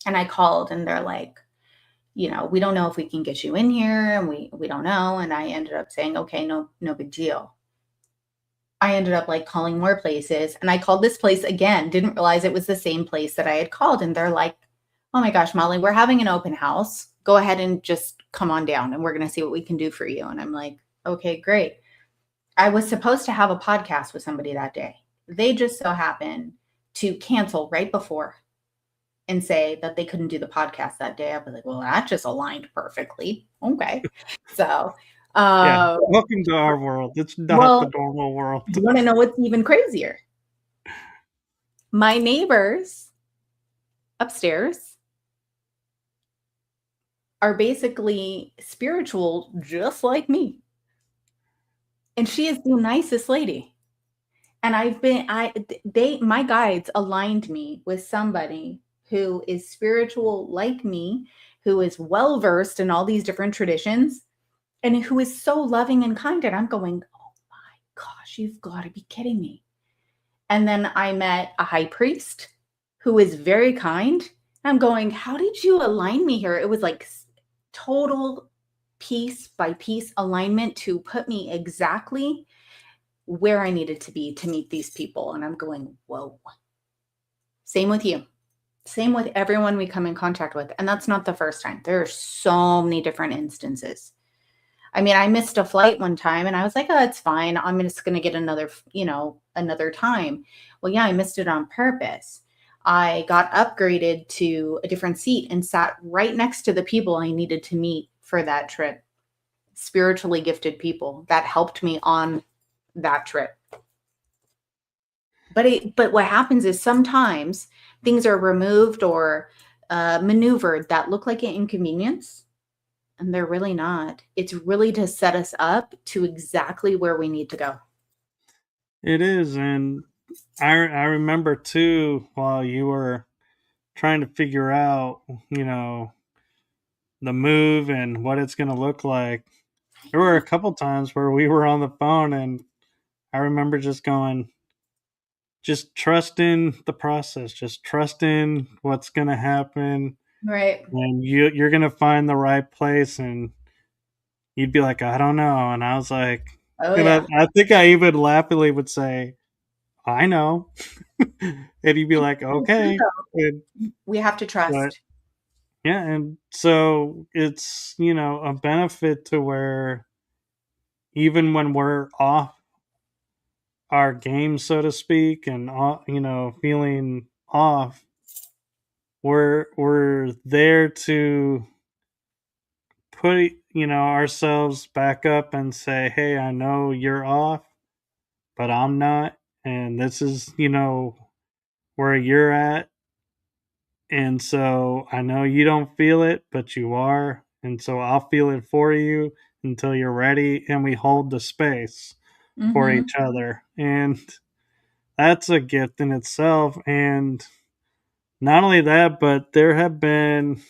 And I called and they're like, we don't know if we can get you in here, and we don't know. And I ended up saying, okay, no big deal. I ended up like calling more places, and I called this place again, didn't realize it was the same place that I had called. And they're like, oh my gosh, Molly, we're having an open house. Go ahead and just come on down and we're going to see what we can do for you. And I'm like, okay, great. I was supposed to have a podcast with somebody that day. They just so happened to cancel right before and say that they couldn't do the podcast that day. I was like, well, that just aligned perfectly. Okay. So, Yeah. uh, Welcome to our world. It's not the well, normal world. you want to know what's even crazier? My neighbors upstairs are basically spiritual just like me. And she is the nicest lady. And my guides aligned me with somebody who is spiritual like me, who is well versed in all these different traditions, and who is so loving and kind. And I'm going, oh my gosh, you've got to be kidding me. And then I met a high priest who is very kind. I'm going, how did you align me here? It was like total piece by piece alignment to put me exactly where I needed to be to meet these people. And I'm going, whoa. Same with you. Same with everyone we come in contact with. And that's not the first time. There are so many different instances. I mean, I missed a flight one time and I was like, oh, it's fine. I'm just going to get another time. Well, yeah, I missed it on purpose. I got upgraded to a different seat and sat right next to the people I needed to meet for that trip. Spiritually gifted people that helped me on that trip. But what happens is sometimes things are removed or maneuvered that look like an inconvenience, and they're really not. It's really to set us up to exactly where we need to go. It is, and I remember too, while you were trying to figure out, the move and what it's going to look like. There were a couple times where we were on the phone, and I remember just going, just trust in the process, just trust in what's going to happen, Right. and you're going to find the right place. And you'd be like, I don't know, and I was like, Oh, and yeah. I think I even laughingly would say, I know. And you'd be like, okay. And, We have to but trust. yeah, and so it's, a benefit to where even when we're off our game, so to speak, and feeling off, we're there to put ourselves back up and say, hey, I know you're off, but I'm not, and this is where you're at. And so I know you don't feel it, but you are. And so I'll feel it for you until you're ready. And we hold the space for Mm-hmm. each other. And that's a gift in itself. And not only that, but there have been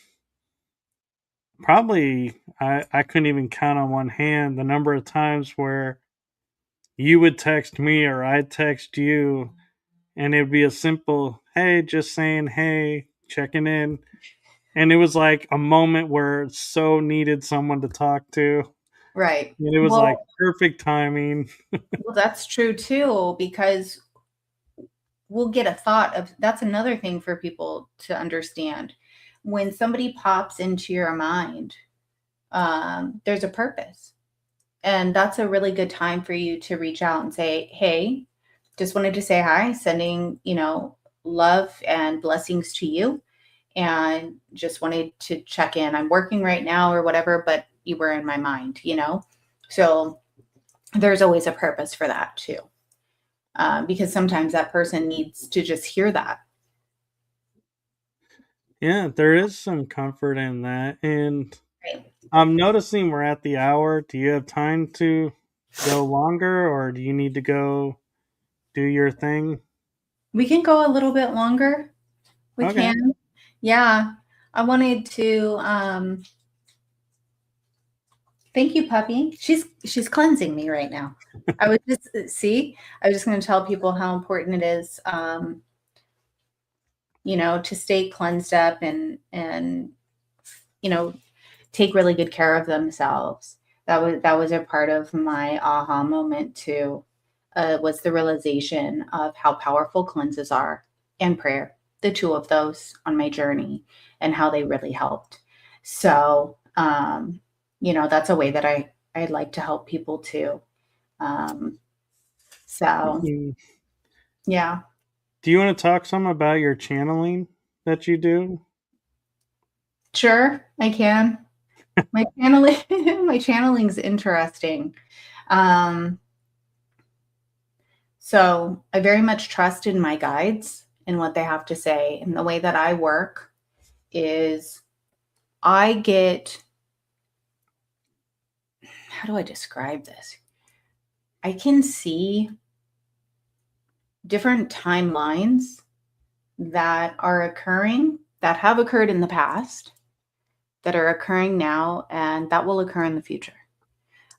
probably, I couldn't even count on one hand the number of times where you would text me or I'd text you, and it'd be a simple, hey, just saying, hey, checking in. And it was like a moment where it so needed someone to talk to. Right. And it was like Well, perfect timing. that's true too, because we'll get a thought of that's another thing for people to understand. When somebody pops into your mind, there's a purpose. And that's a really good time for you to reach out and say, hey, just wanted to say hi, sending, love and blessings to you. And just wanted to check in. I'm working right now or whatever, but you were in my mind. So there's always a purpose for that too. Because sometimes that person needs to just hear that. Yeah, there is some comfort in that. And Right. I'm noticing we're at the hour. Do you have time to go longer, or do you need to go do your thing? We can go a little bit longer. We Okay. can. Yeah. I wanted to thank you, puppy. She's cleansing me right now. I was just going to tell people how important it is, to stay cleansed up and take really good care of themselves. That was a part of my aha moment too. Was the realization of how powerful cleanses are and prayer, the two of those on my journey, and how they really helped. So, that's a way that I'd like to help people too. Um, so, Mm. yeah, Do you want to talk some about your channeling that you do? sure, I can. My channeling, my channeling's interesting. Um, so I very much trust in my guides and what they have to say. And the way that I work is I get, how do I describe this? I can see different timelines that are occurring, that have occurred in the past, that are occurring now, and that will occur in the future.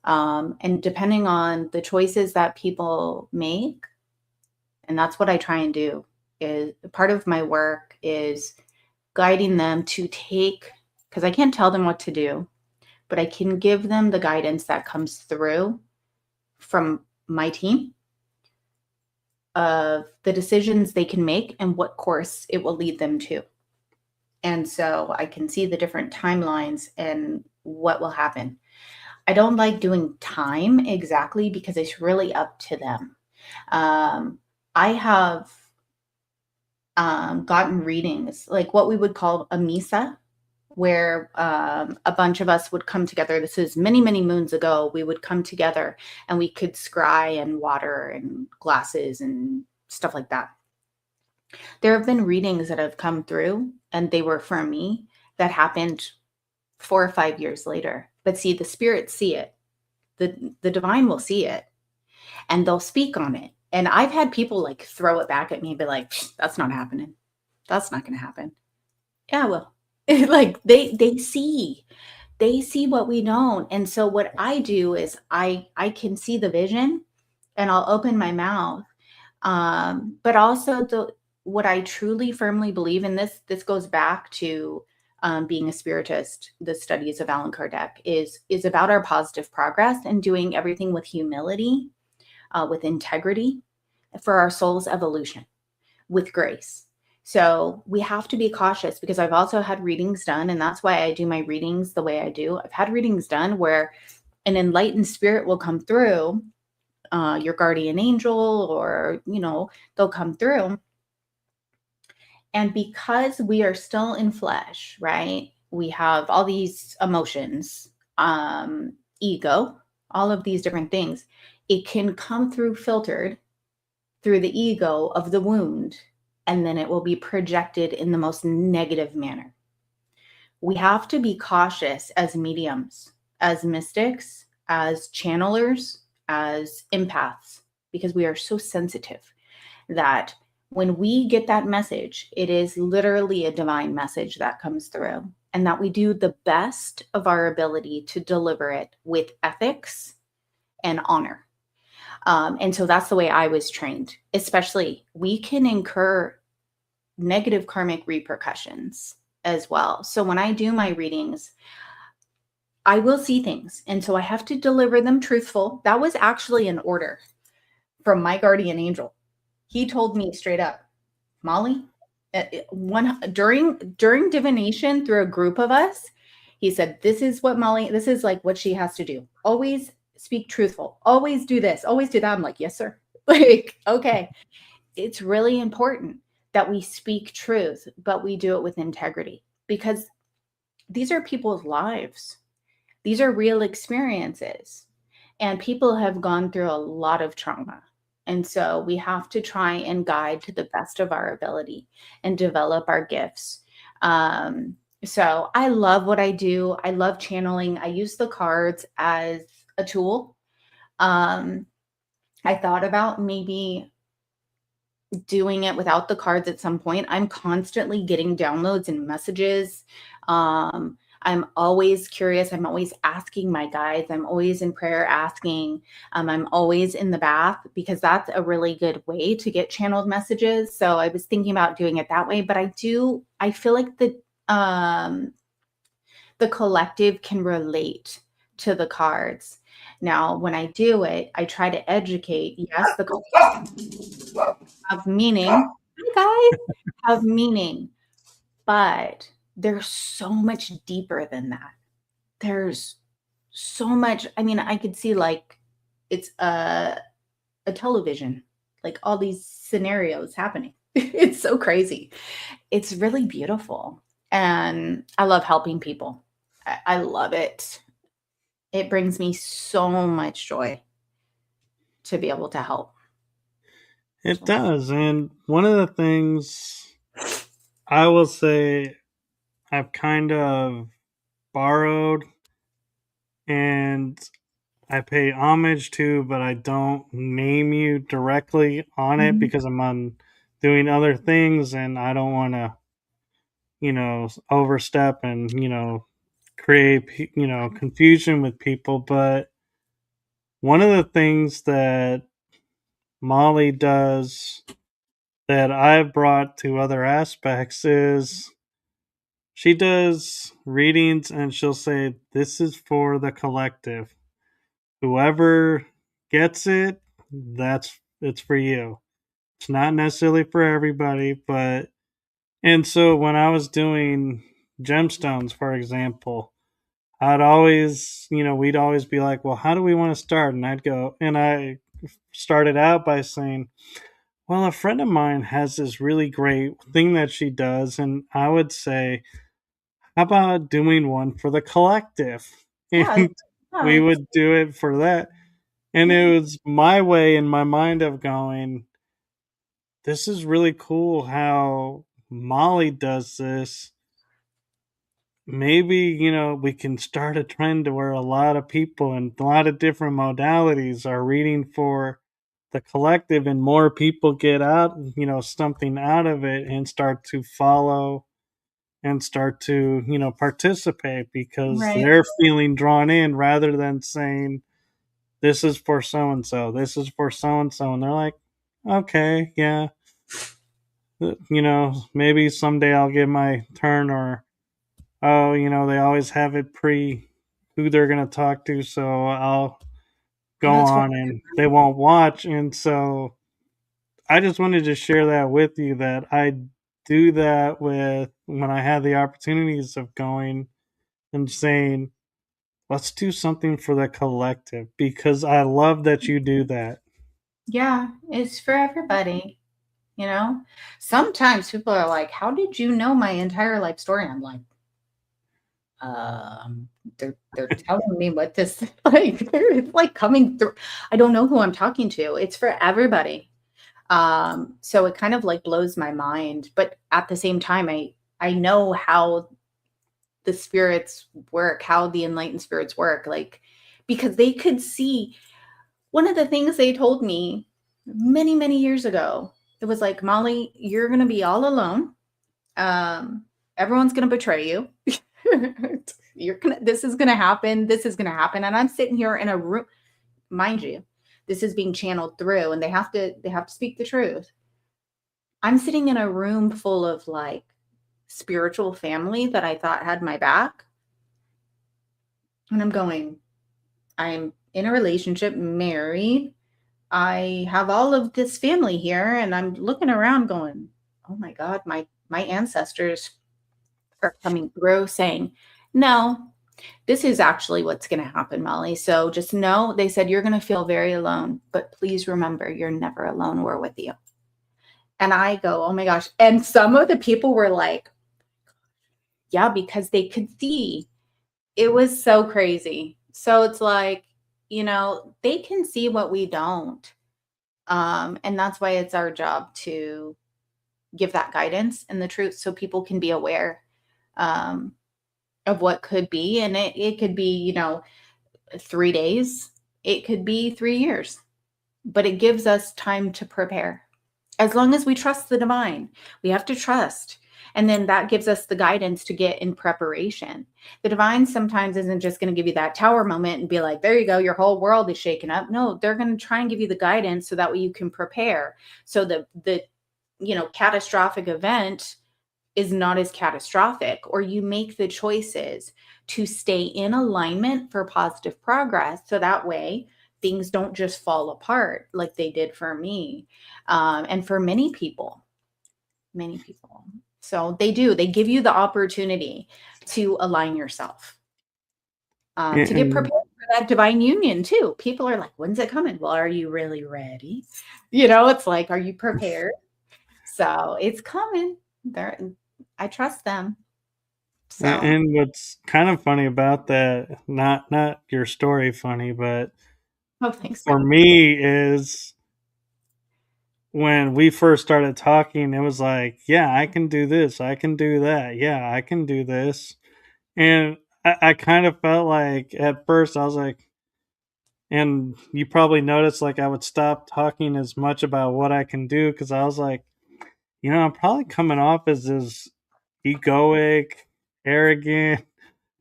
And depending on the choices that people make, and that's what I try and do, is part of my work is guiding them to take, because I can't tell them what to do, but I can give them the guidance that comes through from my team of the decisions they can make and what course it will lead them to. And so I can see the different timelines and what will happen. I don't like doing time exactly because it's really up to them. I have gotten readings, like what we would call a misa, where a bunch of us would come together. This is many, many moons ago. We would come together and we could scry and water and glasses and stuff like that. There have been readings that have come through and they were for me that happened 4 or 5 years later. But see, the spirits see it. The divine will see it and they'll speak on it. And I've had people like throw it back at me and be like, that's not happening. That's not going to happen. Yeah, well, like they see what we don't. And so what I do is I can see the vision and I'll open my mouth. But also what I truly firmly believe in, this goes back to being a spiritist, the studies of Allan Kardec, is about our positive progress and doing everything with humility, with integrity for our soul's evolution, with grace. So we have to be cautious because I've also had readings done, and that's why I do my readings the way I do. I've had readings done where an enlightened spirit will come through, your guardian angel, or, they'll come through. And because we are still in flesh, right? We have all these emotions, ego, all of these different things. It can come through filtered through the ego of the wound, and then it will be projected in the most negative manner. We have to be cautious as mediums, as mystics, as channelers, as empaths, because we are so sensitive that when we get that message, it is literally a divine message that comes through, and that we do the best of our ability to deliver it with ethics and honor. And so that's the way I was trained. Especially, we can incur negative karmic repercussions as well. So when I do my readings, I will see things. And so I have to deliver them truthful. That was actually an order from my guardian angel. He told me straight up, Molly, during divination through a group of us, he said, this is like what she has to do. Always speak truthful. Always do this. Always do that. I'm like, yes, sir. Like, okay. It's really important that we speak truth, but we do it with integrity, because these are people's lives. These are real experiences, and people have gone through a lot of trauma. And so we have to try and guide to the best of our ability and develop our gifts. So I love what I do. I love channeling. I use the cards as a tool. I thought about maybe doing it without the cards at some point. I'm constantly getting downloads and messages. I'm always curious. I'm always asking my guides. I'm always in prayer asking. I'm always in the bath, because that's a really good way to get channeled messages. So I was thinking about doing it that way, but I feel like the collective can relate to the cards. Now, when I do it, I try to educate. Yes, the cards have meaning. Hi, guys, have meaning, but they're so much deeper than that. There's so much. I mean, I could see like it's a television, like all these scenarios happening. It's so crazy. It's really beautiful. And I love helping people. I love it. It brings me so much joy to be able to help. It does. And one of the things I will say I've kind of borrowed and I pay homage to, but I don't name you directly on it Mhm. because I'm on doing other things and I don't want to, overstep and, create, confusion with people. But one of the things that Molly does that I've brought to other aspects is she does readings and she'll say, "This is for the collective. Whoever gets it, it's for you." It's not necessarily for everybody, but and so when I was doing gemstones, for example, I'd always, we'd always be like, "Well, how do we want to start?" And I'd go, and I started out by saying, "Well, a friend of mine has this really great thing that she does," and I would say, "How about doing one for the collective?" Yeah, And yeah, we would do it for that. And yeah, it was my way in my mind of going, this is really cool how Molly does this. Maybe, we can start a trend to where a lot of people and a lot of different modalities are reading for the collective and more people get out, something out of it and start to follow and start to, participate because right, they're feeling drawn in rather than saying, this is for so and so, this is for so and so. And they're like, okay, yeah, maybe someday I'll get my turn, or oh, they always have it pre who they're going to talk to, so I'll go that's what. on and they won't watch. And so I just wanted to share that with you that I do that with when I have the opportunities of going and saying, let's do something for the collective because I love that you do that. Yeah, it's for everybody, you know? Sometimes people are like, "How did you know my entire life story?" I'm like, um, they're telling me what this like, it's like coming through. I don't know who I'm talking to. It's for everybody. So it kind of like blows my mind, but at the same time, I know how the spirits work, how the enlightened spirits work, like because they could see one of the things they told me many, many years ago. It was like, Molly, you're going to be all alone. Um, Everyone's going to betray you. This is going to happen. This is going to happen. And I'm sitting here in a room, mind you, this is being channeled through and they have to speak the truth. I'm sitting in a room full of like spiritual family that I thought had my back. And I'm going, I'm in a relationship, married. I have all of this family here, and I'm looking around going, oh my God, my ancestors are coming through saying, no, this is actually what's going to happen, Molly. So just know, they said, you're going to feel very alone, but please remember, you're never alone. We're with you. And I go, oh my gosh. And some of the people were like, yeah, because they could see. It was so crazy. So it's like, they can see what we don't. And that's why it's our job to give that guidance and the truth so people can be aware um, of what could be. And it could be, 3 days, it could be 3 years, but it gives us time to prepare. As long as we trust the divine, we have to trust. And then that gives us the guidance to get in preparation. The divine sometimes isn't just going to give you that tower moment and be like, there you go, your whole world is shaken up. No, they're going to try and give you the guidance so that way you can prepare. So the catastrophic event is not as catastrophic, or you make the choices to stay in alignment for positive progress. So that way things don't just fall apart like they did for me. And for many people, many people. So they give you the opportunity to align yourself, to get And prepared for that divine union too. People are like, when's it coming? Well, are you really ready? It's like, are you prepared? So it's coming. There, I trust them. So, and what's kind of funny about that, not your story funny, but oh, thanks. for me is when we first started talking, it was like, yeah, I can do this, I can do that, yeah, I can do this. And I kind of felt like at first I was like, and you probably noticed like I would stop talking as much about what I can do because I was like, I'm probably coming off as this egoic, arrogant,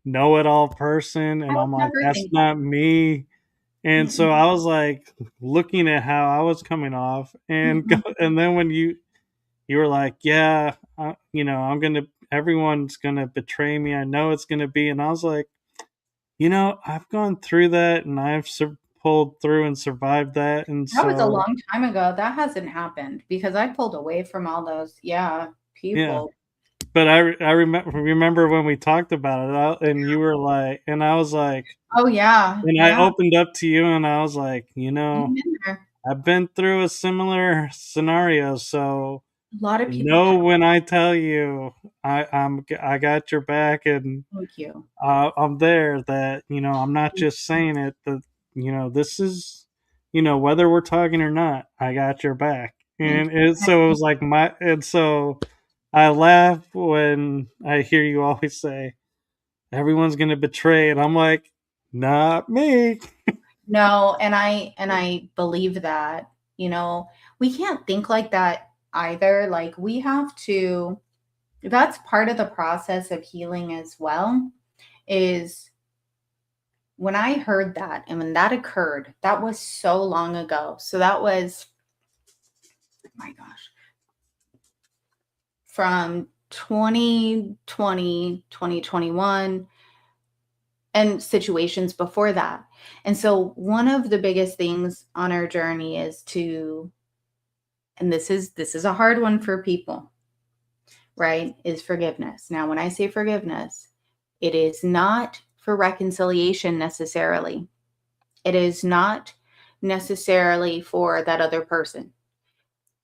know-it-all person, I and would I'm like, never that's think not me. And so mm-mm, I was like looking at how I was coming off, and mm-mm. and then when you were like, yeah, everyone's gonna betray me. I know it's gonna be, and I was like, I've gone through that, and pulled through and survived that, and That was a so long time ago. That hasn't happened because I pulled away from all those, yeah, yeah. people. But I remember when we talked about it, and you were like, and I was like, Oh, yeah, and I yeah. opened up to you, and I was like, You've been there. I've been through a similar scenario, so A lot of people know have. when I tell you I got your back, and Thank you. I'm there. That I'm not just saying it. That this is whether we're talking or not, I got your back. Thank And you. so it was like and so I laugh when I hear you always say everyone's gonna betray, and I'm like, not me. No, and I believe that, you know, we can't think like that either. Like we have to that's part of the process of healing as well is when I heard that and when that occurred, that was so long ago. So that was, oh my gosh, from 2020, 2021, and situations before that. And so one of the biggest things on our journey is to, and this is a hard one for people, right? Is forgiveness. Now, when I say forgiveness, it is not for reconciliation necessarily. It is not necessarily for that other person.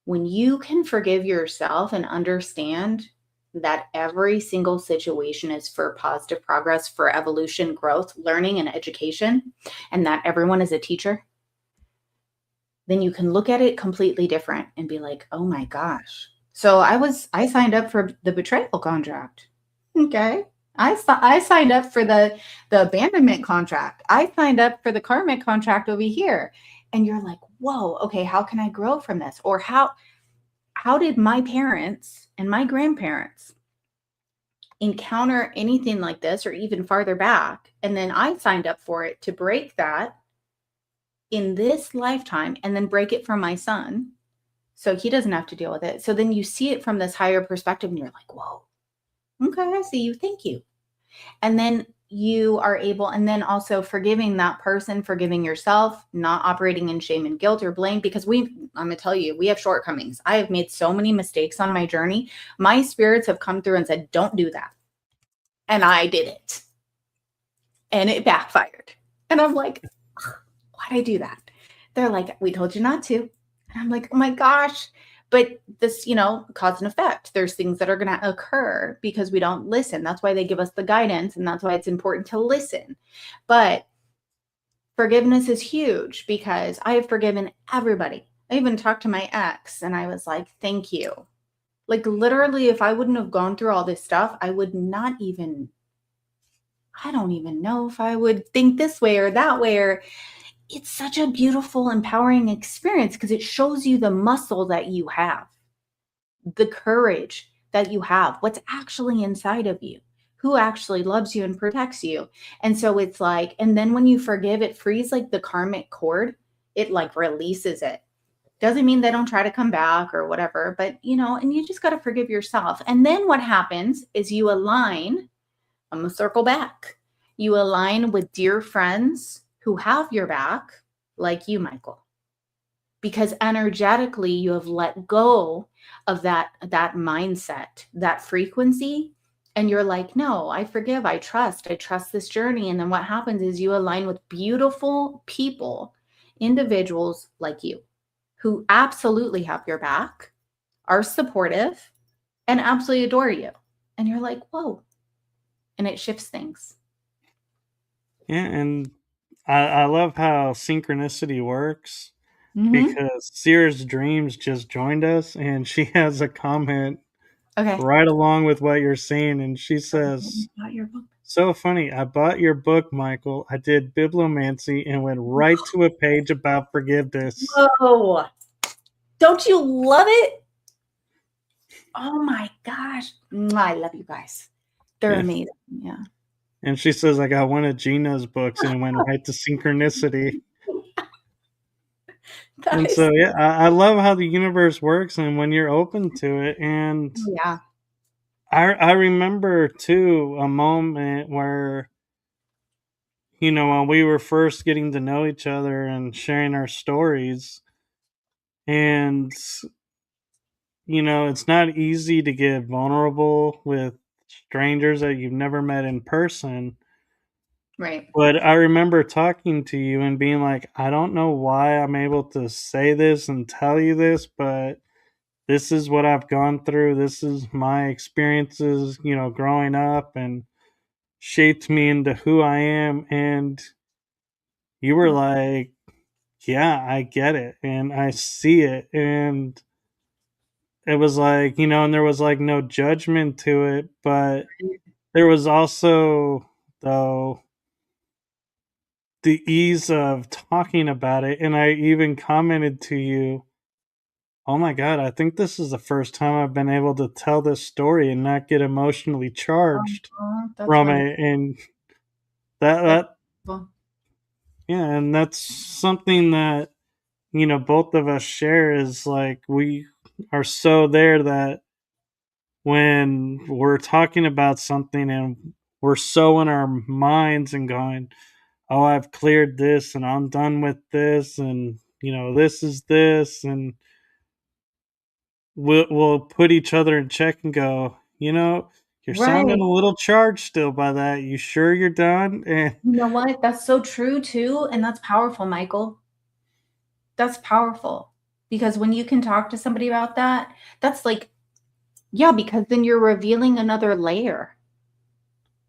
When you can forgive yourself and understand that every single situation is for positive progress, for evolution, growth, learning, and education, and that everyone is a teacher, then you can look at it completely different and be like, oh my gosh. So I signed up for the betrayal contract. Okay. I signed up for the abandonment contract. I signed up for the karmic contract over here. And you're like, whoa, okay, how can I grow from this? Or how did my parents and my grandparents encounter anything like this or even farther back? And then I signed up for it to break that in this lifetime and then break it for my son so he doesn't have to deal with it. So then you see it from this higher perspective and you're like, whoa, okay, I see you. Thank you. And then you are able, and then also forgiving that person, forgiving yourself, not operating in shame and guilt or blame, because I'm going to tell you, we have shortcomings. I have made so many mistakes on my journey. My spirits have come through and said, don't do that. And I did it. And it backfired. And I'm like, why'd I do that? They're like, we told you not to. And I'm like, oh my gosh. But this, cause and effect. There's things that are going to occur because we don't listen. That's why they give us the guidance. And that's why it's important to listen. But forgiveness is huge because I have forgiven everybody. I even talked to my ex and I was like, thank you. Like literally, if I wouldn't have gone through all this stuff, I would not even, I don't even know if I would think this way or that way. Or it's such a beautiful, empowering experience because it shows you the muscle that you have, the courage that you have, what's actually inside of you, who actually loves you and protects you. And so it's like, and then when you forgive, it frees like the karmic cord, it like releases it. Doesn't mean they don't try to come back or whatever, but and you just got to forgive yourself. And then what happens is you align, I'm going to circle back. You align with dear friends who have your back, like you, Michael, because energetically you have let go of that mindset, that frequency, and you're like, no, I forgive, I trust this journey. And then what happens is you align with beautiful people, individuals like you, who absolutely have your back, are supportive, and absolutely adore you. And you're like, whoa. And it shifts things. Yeah, and I love how synchronicity works Mm-hmm. because Sears Dreams just joined us, and she has a comment Okay. right along with what you're saying, and she Tell me says, about your book. So funny. I bought your book, Michael. I did bibliomancy and went right to a page about forgiveness. Whoa. Don't you love it? Oh my gosh. I love you guys. They're Yeah. amazing. Yeah. And she says I got one of Gina's books and went right to synchronicity. That And is, so, yeah, I love how the universe works and when you're open to it. And yeah. I remember, too, a moment where, when we were first getting to know each other and sharing our stories, and, it's not easy to get vulnerable with strangers that you've never met in person. Right. But I remember talking to you and being like, I don't know why I'm able to say this and tell you this, but this is what I've gone through. This is my experiences, growing up and shaped me into who I am. And you were like, yeah, I get it and I see it. And it was like, and there was like no judgment to it, but there was also, though, the ease of talking about it. And I even commented to you, oh my God, I think this is the first time I've been able to tell this story and not get emotionally charged That's from wonderful. it. And that, That's that, wonderful. yeah, and that's something that, both of us share is like we are so there that when we're talking about something and we're so in our minds and going, oh, I've cleared this and I'm done with this and this is this, and we'll put each other in check and go, you're sounding Right. a little charged still by that. You sure you're done? And You know what? That's so true too. And that's powerful, Michael. That's powerful. Because when you can talk to somebody about that, that's like, yeah, because then you're revealing another layer,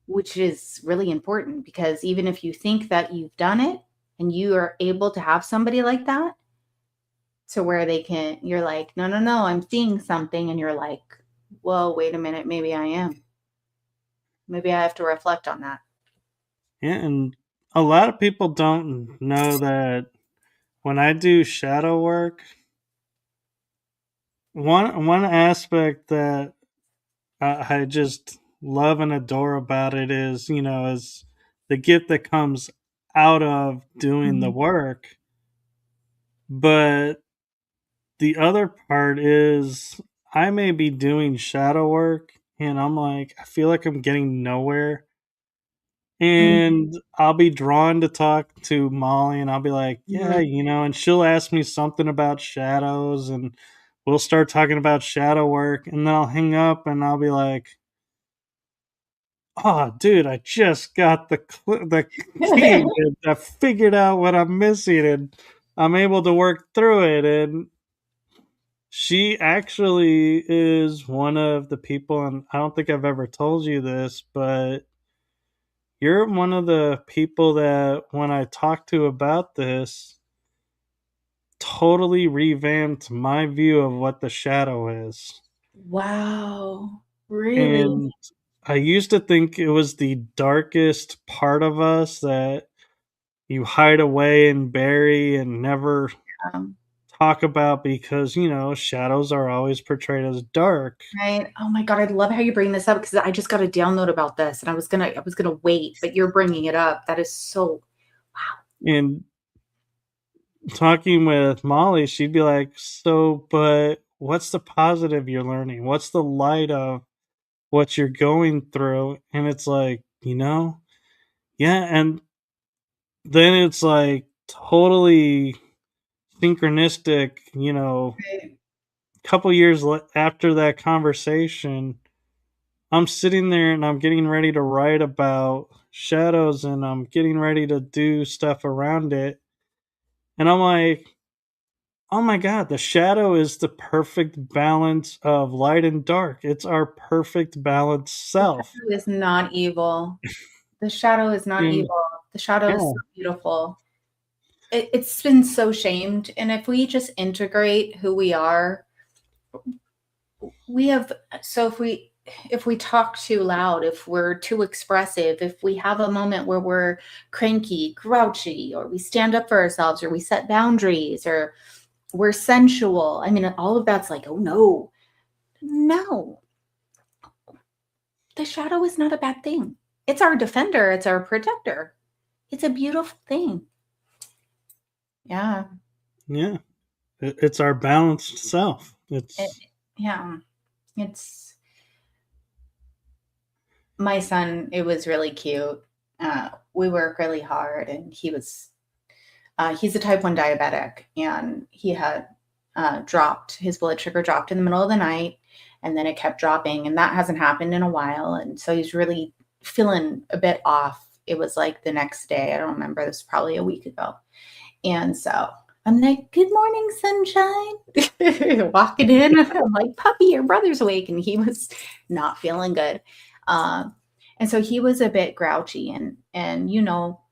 which is really important. Because even if you think that you've done it and you are able to have somebody like that, to where you're like, no, no, no, I'm seeing something. And you're like, well, wait a minute, maybe I am. Maybe I have to reflect on that. yeah, and a lot of people don't know that when I do shadow work, one aspect that I just love and adore about it is, is the gift that comes out of doing the Mhm. work. But the other part is I may be doing shadow work and I'm like, I feel like I'm getting nowhere. Mhm. And I'll be drawn to talk to Molly and I'll be like, yeah, Mhm. and she'll ask me something about shadows and we'll start talking about shadow work and then I'll hang up and I'll be like, oh, dude, I just got the key and I figured out what I'm missing and I'm able to work through it. And she actually is one of the people, and I don't think I've ever told you this, but you're one of the people that when I talked to about this totally revamped my view of what the shadow is. Wow. Really? And I used to think it was the darkest part of us that you hide away and bury and never Um, talk about because, shadows are always portrayed as dark. right. Oh my God, I love how you bring this up because I just got a download about this and I was gonna wait, but you're bringing it up. That is so wow. And talking with Molly, she'd be like, so, but what's the positive you're learning? What's the light of what you're going through? And it's like, yeah. And then it's like totally synchronistic, Right. couple years after that conversation, I'm sitting there and I'm getting ready to write about shadows and I'm getting ready to do stuff around it. And I'm like, oh my God, the shadow is the perfect balance of light and dark. It's our perfect balanced The self. shadow is not evil. The shadow is not And evil. The shadow is yeah, so beautiful. It's been so shamed. And if we just integrate who we are, we have so if we we talk too loud, if we're too expressive, if we have a moment where we're cranky, grouchy, or we stand up for ourselves, or we set boundaries, or we're sensual. I mean, all of that's like, oh no, no. The shadow is not a bad thing. It's our defender. It's our protector. It's a beautiful thing. Yeah. Yeah. It's our balanced self. Yeah. It's my son. It was really cute. We work really hard, and he's a type 1 diabetic, and he had his blood sugar dropped in the middle of the night, and then it kept dropping, and that hasn't happened in a while. And so he's really feeling a bit off. It was like the next day. I don't remember. This was probably a week ago. And so I'm like, good morning, sunshine. Walking in, I'm like, puppy, your brother's awake. And he was not feeling good. And so he was a bit grouchy, and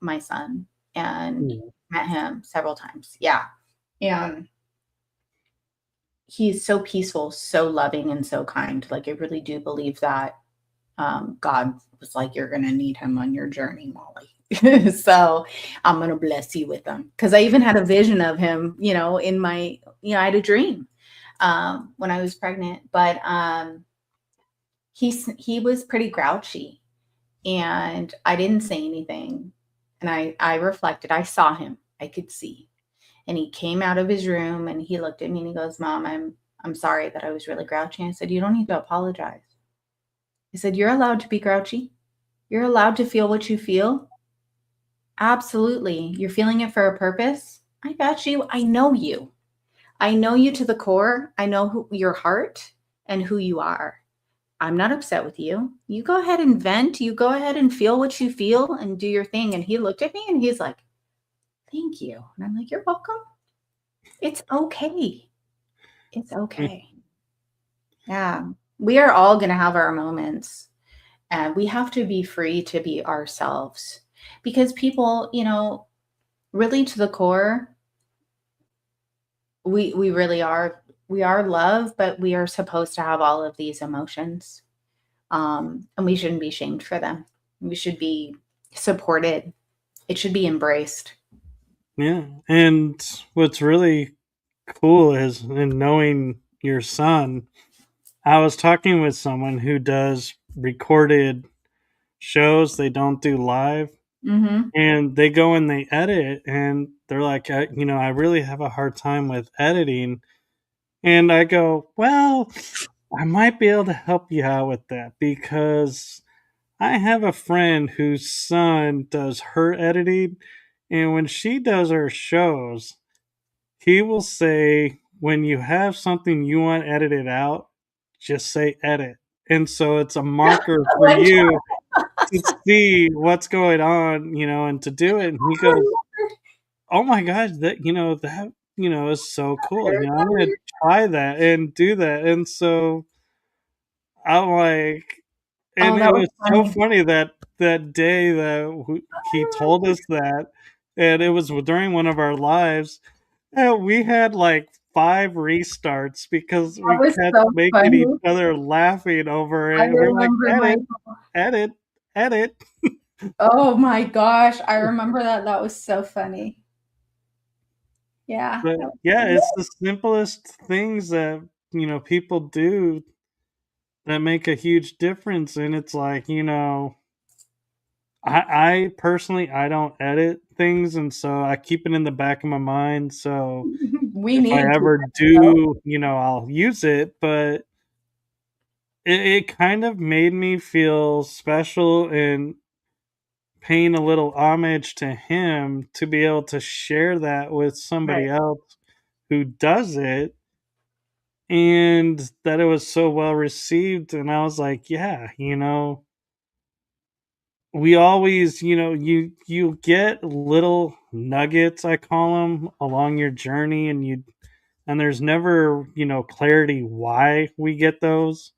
my son, and met him several times. Yeah. And he's so peaceful, so loving, and so kind. Like, I really do believe that God was like, you're going to need him on your journey, Molly. So I'm going to bless you with him. Because I even had a vision of him, in my, I had a dream when I was pregnant. But he was pretty grouchy, and I didn't say anything. And I reflected. I saw him. I could see. And he came out of his room, and he looked at me and he goes, Mom, I'm sorry that I was really grouchy. I said, you don't need to apologize. I said, you're allowed to be grouchy. You're allowed to feel what you feel. Absolutely. You're feeling it for a purpose. I got you. I know you. I know you to the core. I know your heart and who you are. I'm not upset with you. You go ahead and vent. You go ahead and feel what you feel and do your thing. And he looked at me and he's like, thank you. And I'm like, you're welcome. It's okay. It's okay. Yeah. We are all going to have our moments, and we have to be free to be ourselves, because people, really to the core, we really are. We are love, but we are supposed to have all of these emotions. And we shouldn't be shamed for them. We should be supported. It should be embraced. Yeah. And what's really cool is in knowing your son, I was talking with someone who does recorded shows, they don't do live. Mm-hmm. And they go and they edit, and they're like, I really have a hard time with editing. And I go, well, I might be able to help you out with that, because I have a friend whose son does her editing. And when she does her shows, he will say, when you have something you want edited out, just say edit. And so it's a marker for you to see what's going on, and to do it. And he goes, oh my gosh, that is so cool. I'm gonna try that and do that. And so I'm like, Oh, and it that was was so funny. funny that day that he told us that, and it was during one of our lives. And we had like 5 restarts because That we was kept so making each funny. other laughing over I it. And we're like, remember edit, my. edit, edit. Oh my gosh, I remember that. That was so funny. Yeah. But That was yeah, funny. it's the simplest things that people do that make a huge difference. And it's like, I personally, I don't edit things, and so I keep it in the back of my mind. So We if I need to. ever do, I'll use it. But it kind of made me feel special and paying a little homage to him to be able to share that with somebody Right. else who does it, and that it was so well received. And I was like, yeah, we always, you get little nuggets, I call them, along your journey, and there's never, clarity why we get those.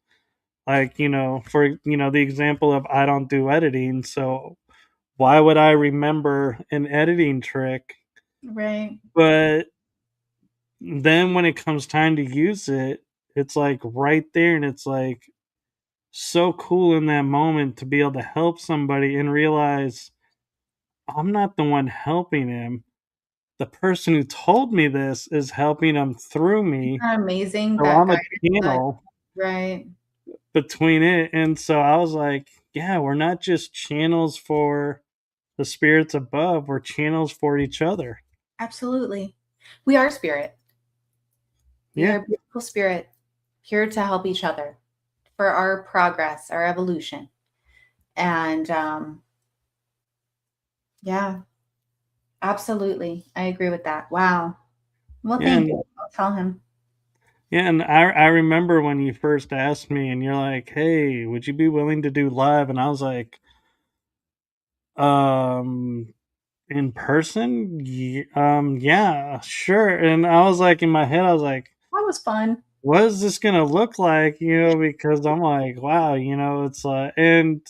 Like, for the example of, I don't do editing, so why would I remember an editing trick? Right. But then when it comes time to use it, it's like right there, and it's like so cool in that moment to be able to help somebody and realize I'm not the one helping him. The person who told me this is helping him through Isn't me. that amazing? So That I'm a guidance, that channel right. between it. And so I was like, yeah, we're not just channels for the spirits above, we're channels for each other. Absolutely. We are spirit. We Yeah. are beautiful spirit here to help each other for our progress, our evolution. And yeah, absolutely. I agree with that. Wow. Well, Yeah. thank And you. I'll tell him. yeah, and I remember when you first asked me and you're like, "Hey, would you be willing to do live?" And I was like, um in person? Yeah, sure. And I was like in my head I was like, That was fun. what is this going to look like, because I'm like, wow, it's like and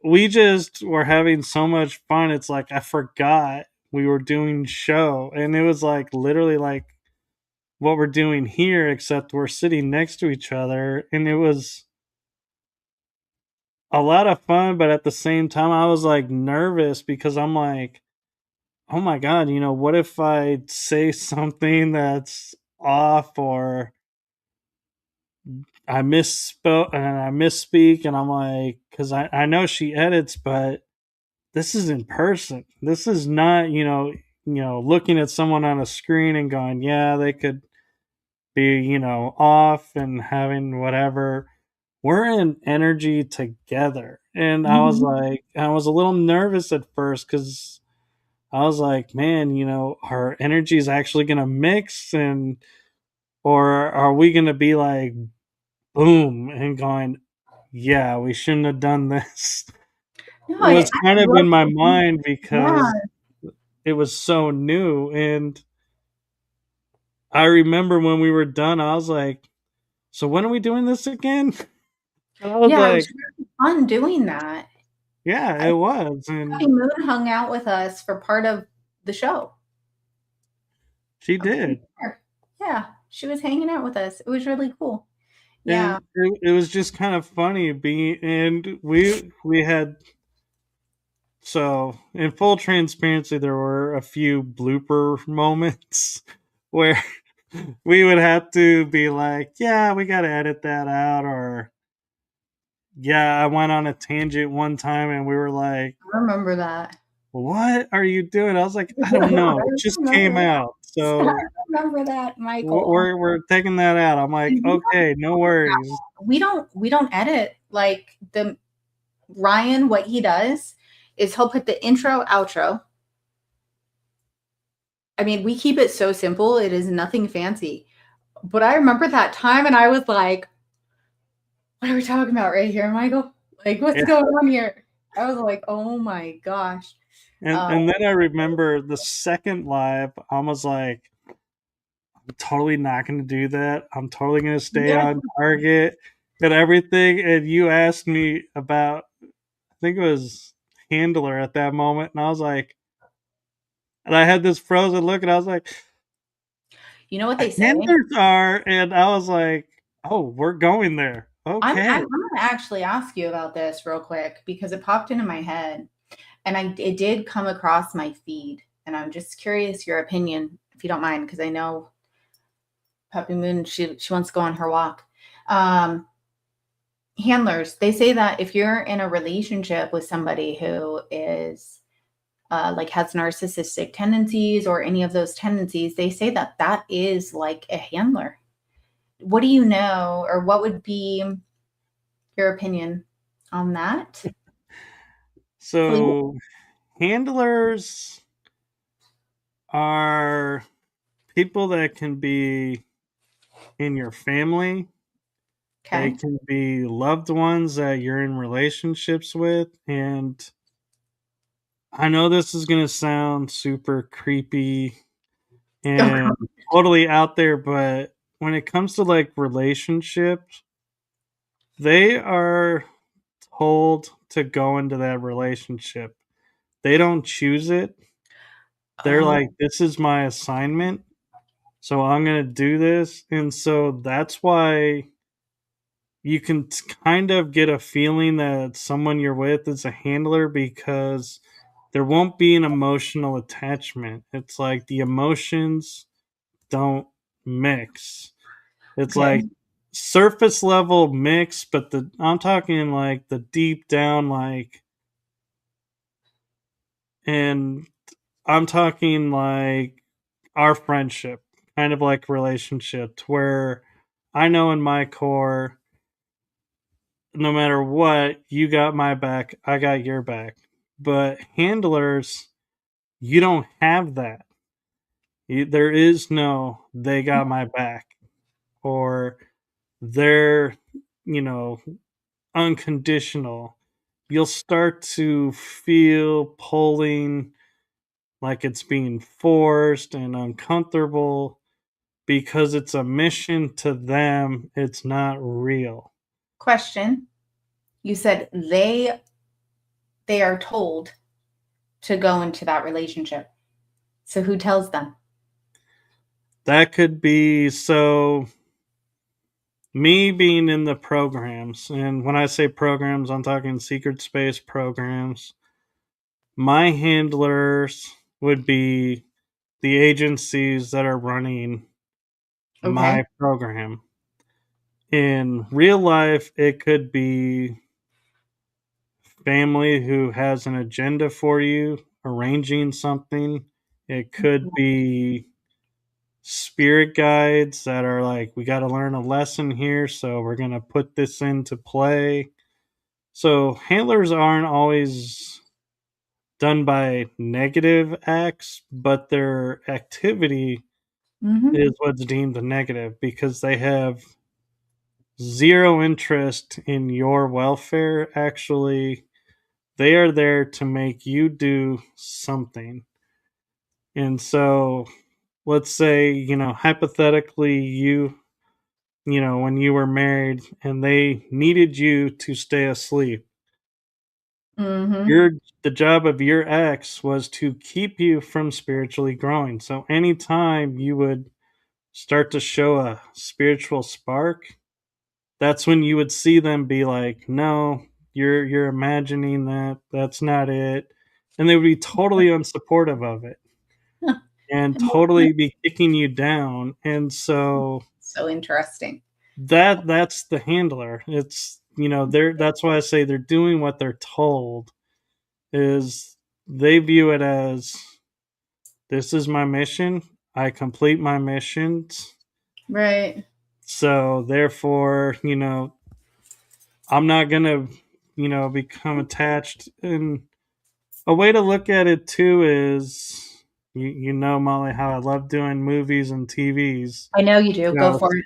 we just were having so much fun. It's like I forgot we were doing show and it was like literally like what we're doing here, except we're sitting next to each other. And it was a lot of fun, but at the same time, I was like nervous because I'm like, oh my God, what if I say something that's off or I misspeak and I'm like, because I know she edits, but this is in person. This is not, looking at someone on a screen and going, yeah, they could be, off and having whatever. We're in energy together. And Mhm. I was a little nervous at first because I was like, man, our energy is actually going to mix or are we going to be like, boom, and going, yeah, we shouldn't have done this. No, I Was kind of love in my to. mind Yeah. because it was so new. And I remember when we were done, I was like, so when are we doing this again? And I was Yeah, it was like, really fun doing that. yeah, I it was. Happy And Moon hung out with us for part of the show. she I wasn't did. there. Yeah, she was hanging out with us. It was really cool. And Yeah. it was just kind of funny being, and we had, so in full transparency, there were a few blooper moments where we would have to be like, yeah, we got to edit that out. Or, yeah, I went on a tangent one time and we were like, I remember that. what are you doing? I was like, I don't know. It I just remember came that. out. I So remember that, Michael. Oh, we're taking that out. I'm like, and okay, no worries. we don't edit like the Ryan. What he does is he'll put the intro, outro. I mean, we keep it so simple. It is nothing fancy. But I remember that time, and I was like, "What are we talking about right here, Michael? Like, what's Yeah. going on here?" I was like, "Oh my gosh." Uh, And then I remember the second live, I was like, I'm totally not going to do that. I'm totally going to stay yeah, on target and everything. And you asked me about, I think it was handler at that moment, and I was like, and I had this frozen look, and I was like, you know what they say? handlers are, and I was like, oh, we're going there. I'm Okay. gonna actually ask you about this real quick because it popped into my head, and it did come across my feed, and I'm just curious your opinion, if you don't mind, because I know Puppy Moon, she wants to go on her walk. Um, Handlers, they say that if you're in a relationship with somebody who is like has narcissistic tendencies or any of those tendencies, they say that that is like a handler. What do you know, or what would be your opinion on that, please? So handlers are people that can be in your family. They Okay. can be loved ones that you're in relationships with. And I know this is going to sound super creepy and Okay. totally out there, but when it comes to like relationships, they are told to go into that relationship. They don't choose it. They're Oh, like, this is my assignment. So I'm going to do this. And so that's why you can kind of get a feeling that someone you're with is a handler because there won't be an emotional attachment. It's like the emotions don't mix. It's Okay. like surface level mix, but I'm talking like the deep down, like, and I'm talking like our friendship, kind of like relationships, where I know in my core, no matter what, you got my back, I got your back. But handlers, you don't have that. There is no, they got my back, or they're, you know, unconditional. You'll start to feel pulling like it's being forced and uncomfortable because it's a mission to them. It's not real. Question. You said they are told to go into that relationship. So who tells them? That could be so me being in the programs, and when I say programs, I'm talking secret space programs. My handlers would be the agencies that are running Okay. my program. In real life, it could be family who has an agenda for you, arranging something. It could be spirit guides that are like, we got to learn a lesson here, so we're going to put this into play. So handlers aren't always done by negative acts, but their activity Mm-hmm. is what's deemed a negative because they have zero interest in your welfare. Actually, they are there to make you do something. And so, let's say, hypothetically, when you were married and they needed you to stay asleep, Mm-hmm. your the job of your ex was to keep you from spiritually growing. So anytime you would start to show a spiritual spark, that's when you would see them be like, "No, you're imagining that. That's not it." And they would be totally unsupportive of it and totally be kicking you down. And so So interesting. that's the handler. It's, they're that's why I say they're doing what they're told. Is they view it as, this is my mission. I complete my missions. Right. So therefore, I'm not gonna, become attached. And a way to look at it too is, Molly, how I love doing movies and TVs. I know you do. You Go know, for it.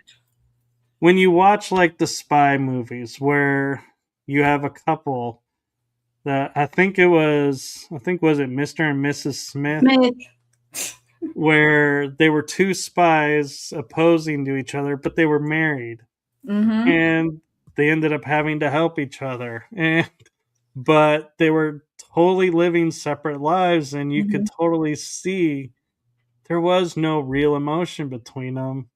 when you watch like the spy movies where you have a couple that I think was it Mr. and Mrs. Smith, Smith. where they were two spies opposing to each other, but they were married Mm-hmm. and they ended up having to help each other. And but they were totally living separate lives, and you Mm-hmm. could totally see there was no real emotion between them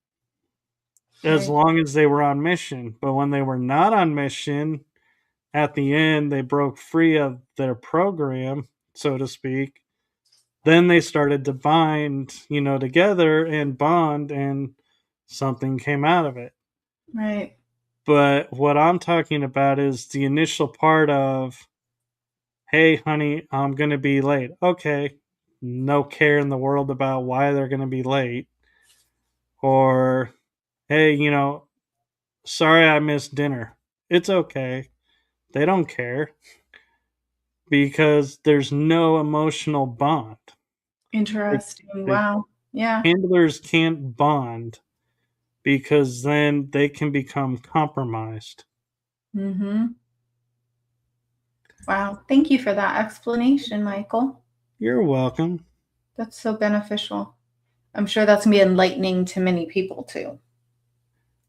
as Right. long as they were on mission. But when they were not on mission, at the end they broke free of their program, so to speak. Then they started to bind, together and bond, and something came out of it. Right. But what I'm talking about is the initial part of, hey, honey, I'm going to be late. Okay. No care in the world about why they're going to be late. Or, hey, sorry I missed dinner. It's okay. They don't care because there's no emotional bond. Like, Interesting. the Wow. Yeah. handlers can't bond because then they can become compromised. Mm-hmm. Wow. Thank you for that explanation, Michael. You're welcome. That's so beneficial. I'm sure that's gonna be enlightening to many people too.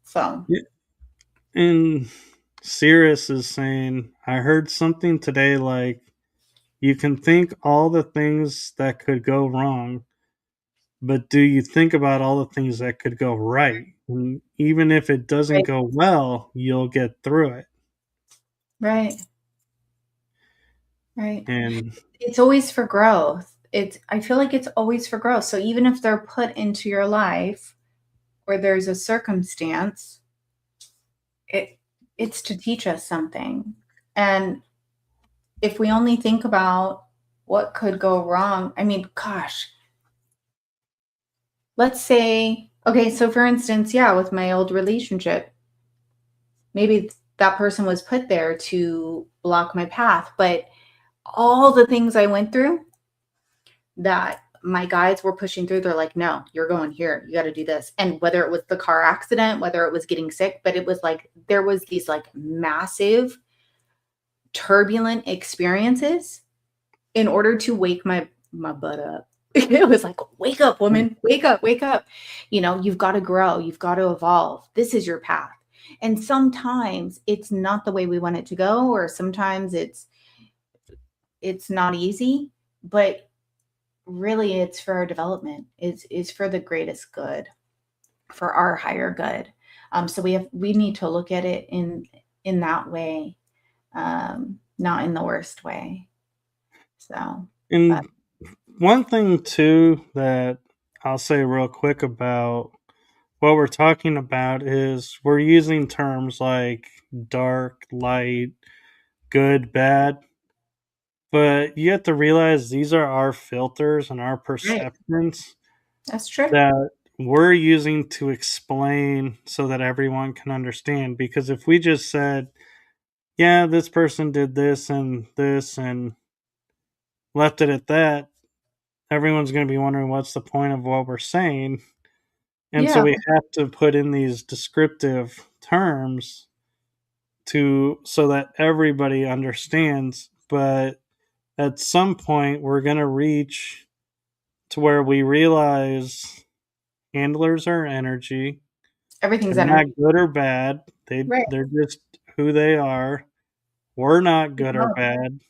So Yeah. And Cirrus is saying, I heard something today like, you can think all the things that could go wrong, but do you think about all the things that could go right? And even if it doesn't Right. go well, you'll get through it. Right. Right. And It's always for growth. I feel like it's always for growth. So even if they're put into your life or there's a circumstance, it's to teach us something. And if we only think about what could go wrong, I mean, gosh, let's say, okay, so for instance, yeah, with my old relationship, maybe that person was put there to block my path, but all the things I went through that my guides were pushing through, they're like, no, you're going here. You got to do this. And whether it was the car accident, whether it was getting sick, but it was like, there was these like massive turbulent experiences in order to wake my butt up. It was like, wake up, woman, wake up, wake up. You know, you've got to grow, you've got to evolve. This is your path. And sometimes it's not the way we want it to go, or sometimes it's not easy, but really it's for our development. It's for the greatest good, for our higher good. So we need to look at it in that way, not in the worst way. So, but and one thing too that I'll say real quick about what we're talking about is we're using terms like dark, light, good, bad, but you have to realize these are our filters and our right, perceptions that's true. that we're using to explain so that everyone can understand. Because if we just said, yeah, this person did this and left it at that, everyone's going to be wondering what's the point of what we're saying. And so Yeah, we have to put in these descriptive terms to so that everybody understands. But at some point, we're going to reach to where we realize handlers are energy. everything's They're not energy. good or bad. Right. They're just who they are. We're not good or Oh, bad.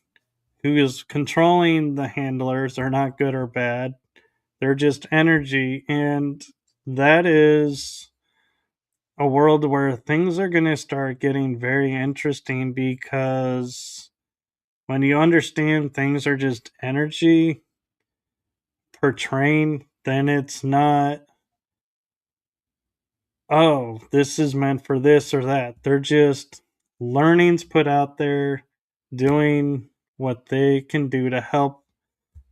Who is controlling the handlers are not good or bad. They're just energy, and that is a world where things are going to start getting very interesting because when you understand things are just energy portraying, then it's not, oh, this is meant for this or that. They're just learnings put out there doing what they can do to help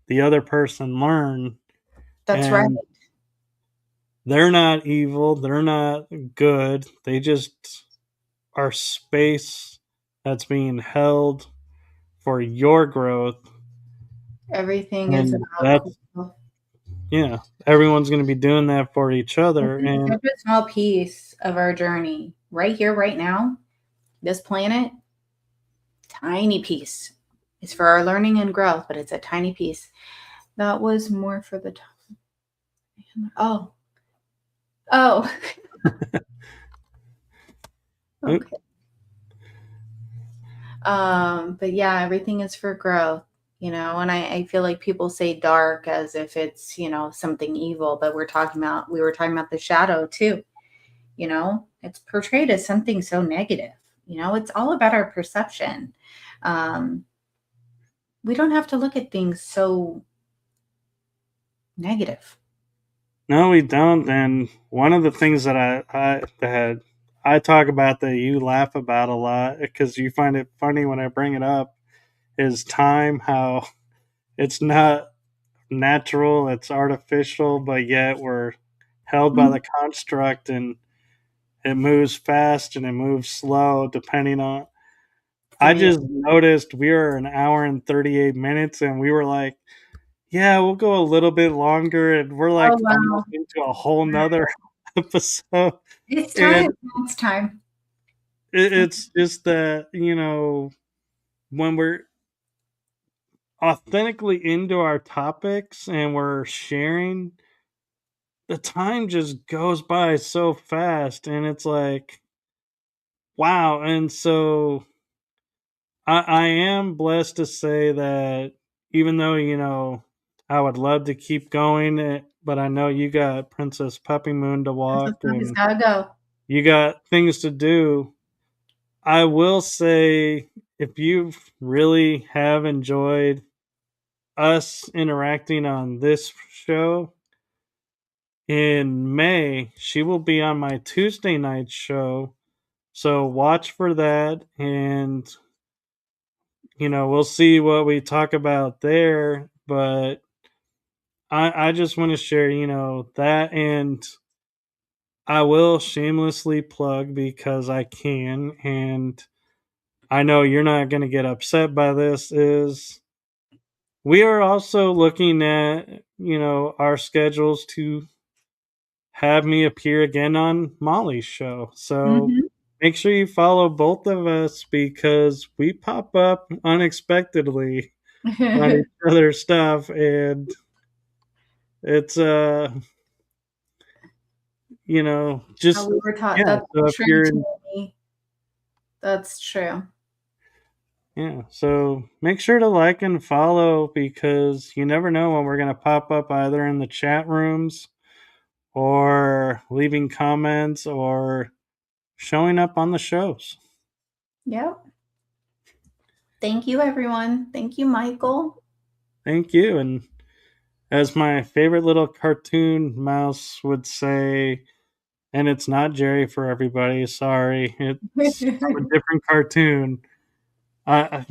the other person learn. that's right. And they're not evil, they're not good. They just are space that's being held for your growth. Everything is And about that's, growth. yeah, everyone's going to be doing that for each This other. is And such a small piece of our journey. Right here, right now, this planet, tiny piece. It's for our learning and growth, but it's a tiny piece. That was more for the time. Oh, oh, okay. But yeah, everything is for growth, you know, and I feel like people say dark as if it's, you know, something evil, but we were talking about the shadow too, you know, it's portrayed as something so negative, you know, it's all about our perception. Um, we don't have to look at things so negative. no, we don't. And one of the things that I talk about that you laugh about a lot because you find it funny when I bring it up is time, how it's not natural, it's artificial, but yet we're held by Mhm. the construct and it moves fast and it moves slow depending on. It's I amazing. just noticed we were an hour and 38 minutes and we were like, yeah, we'll go a little bit longer. And we're Oh, like wow. almost into a whole nother episode. It's time. And It's time. it's just that, when we're authentically into our topics and we're sharing, the time just goes by so fast. And it's like, wow. And so I am blessed to say that even though, I would love to keep going, but I know you got Princess Puppy Moon to walk Somebody's and gotta go. you got things to do. I will say, if you really have enjoyed us interacting on this show, in May, she will be on my Tuesday night show. So watch for that. And, we'll see what we talk about there. But I just want to share, that. And I will shamelessly plug because I can. And I know you're not going to get upset by this, is we are also looking at, our schedules to have me appear again on Molly's show. So Mhm. make sure you follow both of us because we pop up unexpectedly on each other's stuff, and it's How just we were taught. yeah. That's So if true you're to in, me. That's true. yeah, so make sure to like and follow because you never know when we're gonna pop up either in the chat rooms or leaving comments or showing up on the shows. Yep. Thank you, everyone. Thank you, Michael. Thank you. And as my favorite little cartoon mouse would say, and it's not Jerry for everybody, sorry, it's from a different cartoon. I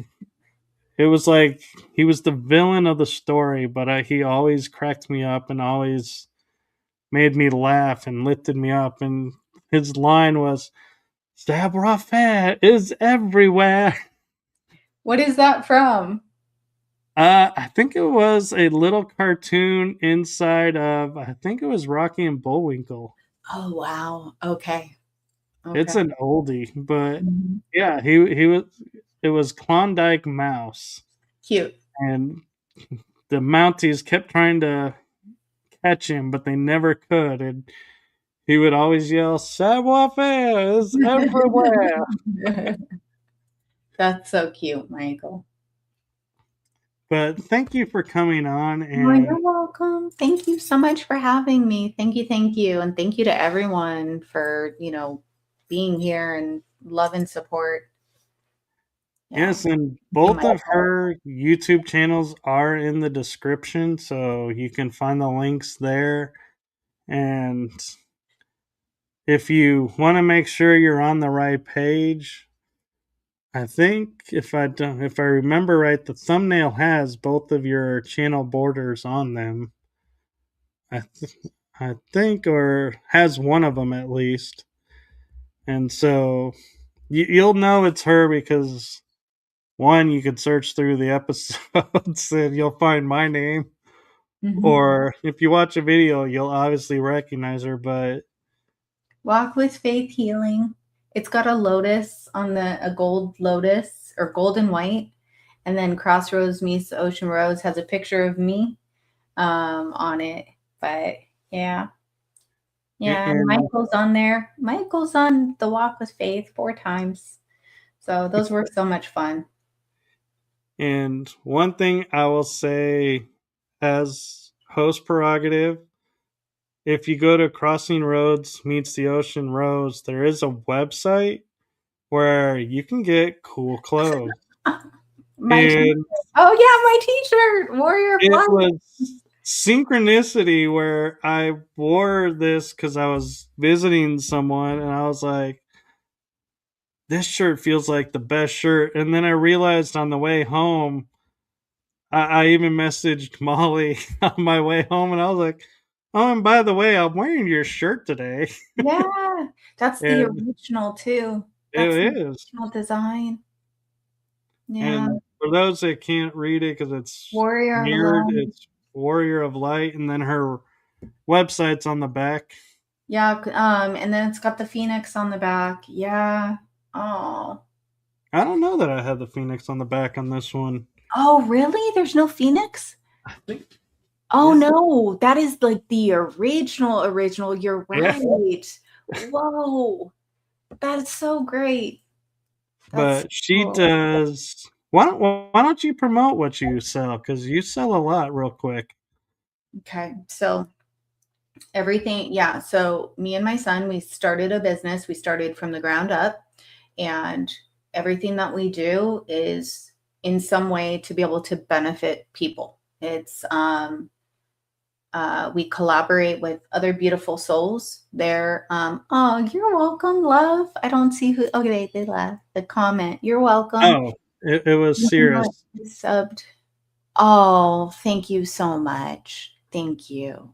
It was like he was the villain of the story, but he always cracked me up and always made me laugh and lifted me up. And his line was, "Sabra Fair is everywhere." What is that from? I think it was a little cartoon inside of, I think it was Rocky and Bullwinkle. Oh, wow. Okay. It's Okay. an oldie, but Mhm. yeah, he was. It was Klondike Mouse, Cute. and the Mounties kept trying to catch him, but they never could, and he would always yell, "Savoir faire is everywhere." That's so cute, Michael. But thank you for coming on, Oh, and you're welcome. Thank you so much for having me. Thank you, thank you. And thank you to everyone for, being here and love and support. Yeah. yes, and You, both of Michael. her YouTube channels are in the description, so you can find the links there. And if you want to make sure you're on the right page, I think if I remember right, the thumbnail has both of your channel borders on them. I th- I think, or has one of them at least. And so you'll know it's her because one, you could search through the episodes and you'll find my name. Mhm. Or if you watch a video, you'll obviously recognize her. But Walk with Faith Healing. It's got a lotus on a gold lotus or gold and white. And then Crossroads meets the Ocean Rose has a picture of me on it. But yeah. Yeah, and and Michael's on there. Michael's on the Walk with Faith 4 times. So those were so much fun. and one thing I will say as host prerogative, if you go to Crossing Roads meets the Ocean Rose, there is a website where you can get cool clothes. My t-shirt. And Oh yeah, my t-shirt, Warrior of it Light. was synchronicity where I wore this because I was visiting someone and I was like, this shirt feels like the best shirt. And then I realized on the way home, I even messaged Molly on my way home and I was like, oh, and by the way, I'm wearing your shirt today. Yeah, that's the And original too. That's the it is. original design. Yeah, And for those that can't read it because it's Warrior of mirrored, Light. it's Warrior of Light, and then her website's on the back. Yeah, and then it's got the phoenix on the back. Yeah. Oh. I don't know that I have the Phoenix on the back on this one. Oh, really? There's no phoenix? I think Oh is it? no, that is like the original. You're Yeah. right. Whoa. That's so great. That's so But she cool. does. Why don't you promote what you sell? Because you sell a lot real quick. Okay. So Everything, yeah. So me and my son, we started a business. We started from the ground up, and everything that we do is in some way to be able to benefit people. It's we collaborate with other beautiful souls. They're oh, you're welcome, love. I don't see who. Okay, they left the comment. You're welcome. Oh, it was You know, Cirrus. subbed. Oh, thank you so much. Thank you.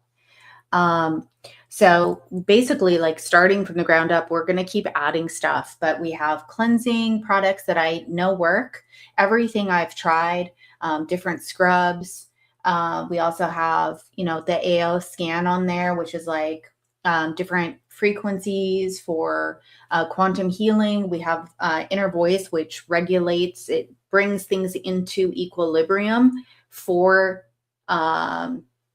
Um, so basically, like starting from the ground up, we're going to keep adding stuff, but we have cleansing products that I know work. Everything I've tried, different scrubs. We also have, the AO scan on there, which is like different frequencies for quantum healing. We have inner voice, which regulates, it brings things into equilibrium for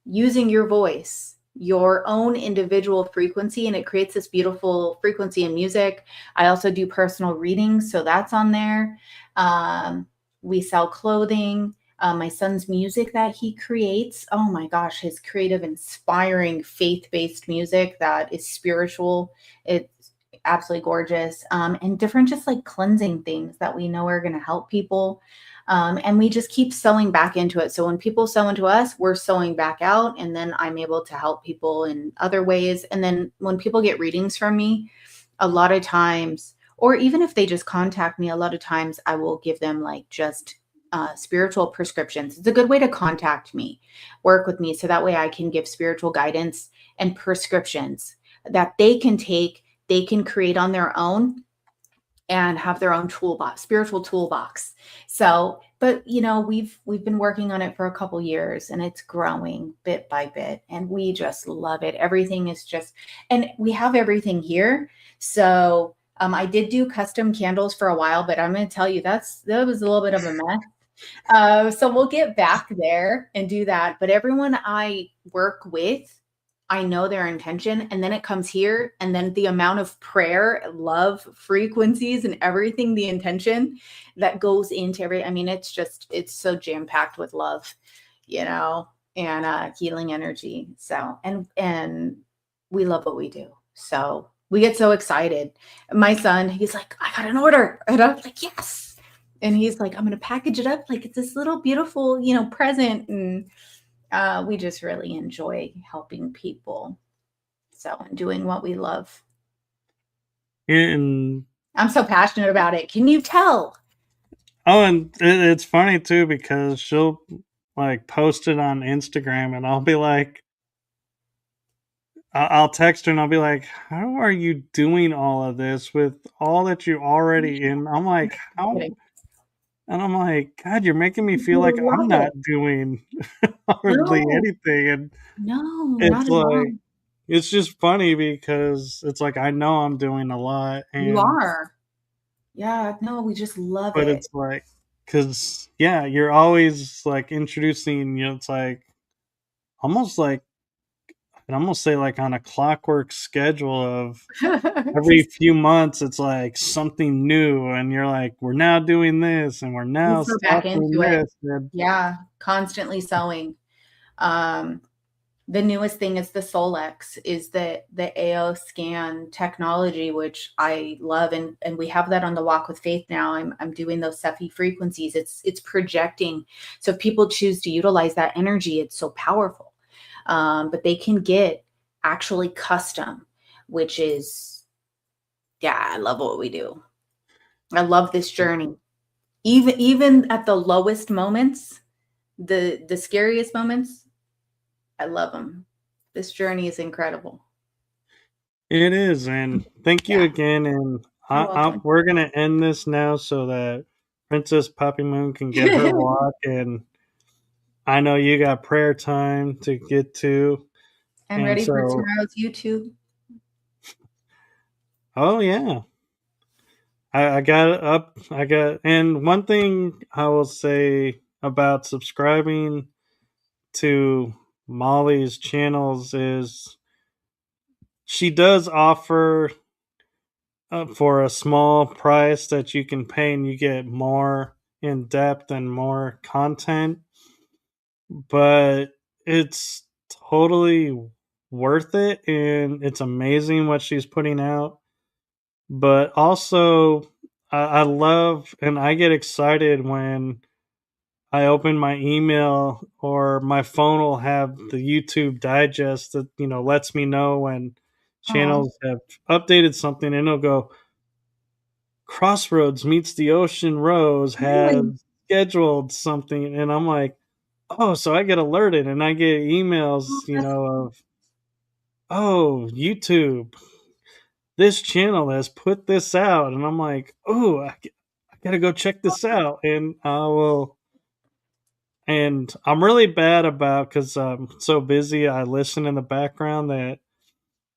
using your voice, your own individual frequency, and it creates this beautiful frequency in music. I also do personal readings, so that's on there. We sell clothing. My son's music that he creates, oh my gosh, his creative, inspiring, faith-based music that is spiritual. It's absolutely gorgeous. And different just like cleansing things that we know are going to help people. And we just keep sewing back into it. So when people sew into us, we're sewing back out, and then I'm able to help people in other ways. And then when people get readings from me, a lot of times, or even if they just contact me, a lot of times I will give them like just spiritual prescriptions. It's a good way to contact me, work with me, so that way I can give spiritual guidance and prescriptions that they can take, they can create on their own and have their own toolbox, spiritual toolbox. So, but we've been working on it for a couple years, and it's growing bit by bit, and we just love it. Everything is just, and we have everything here. So, I did do custom candles for a while, but I'm going to tell you that was a little bit of a mess. So we'll get back there and do that. But everyone I work with, I know their intention, and then it comes here, and then the amount of prayer, love, frequencies, and everything, the intention that goes into I mean, it's so jam-packed with love, and healing energy. So, and we love what we do. So we get so excited. My son, he's like, I got an order. And I'm like, yes. And he's like, I'm going to package it up like it's this little beautiful, present. And we just really enjoy helping people. So, and doing what we love. And I'm so passionate about it. Can you tell? and it's funny too because she'll like post it on Instagram, and I'll be like, I'll text her and I'll be like, "How are you doing all of this with all that you already in?" I'm like, "How?" And I'm like, "God, you're making me feel like You I'm love not it. doing hardly No, anything." And no, not it's at all. like, it's just funny because it's like I know I'm doing a lot, You and are. Yeah, no, we just love but it. it's like, because yeah, you're always like introducing, it's like almost like, I can almost say like on a clockwork schedule of every few months, it's like something new, and you're like, we're now doing this, and we're We now throw back offering into it. this. And Yeah, constantly sewing. Um, the newest thing is the Solex, is the AO scan technology, which I love, and we have that on the Walk with Faith now. I'm doing those Cephi frequencies. It's projecting. So if people choose to utilize that energy, it's so powerful. But they can get actually custom, which is, yeah, I love what we do. I love this journey. Even at the lowest moments, the scariest moments, I love them. This journey is incredible. it is, and thank you Yeah, again. And you're welcome. we're gonna end this now so that Princess Poppy Moon can get her walk, and I know you got prayer time to get to, I'm and ready for so, tomorrow's YouTube. oh yeah, I got up. I got, and one thing I will say about subscribing to Molly's channels is she does offer, for a small price that you can pay, and you get more in depth and more content, but it's totally worth it, and it's amazing what she's putting out. But also, I love and I get excited when I open my email or my phone will have the YouTube digest that lets me know when Oh, channels have updated something, and it'll go Crossroads meets the Ocean Rose has really? scheduled something, and I'm like, oh, so I get alerted and I get Oh, emails, that's of oh, YouTube, this channel has put this out, and I'm like, oh, I gotta go check this out, and I will. And I'm really bad about because I'm so busy. I listen in the background that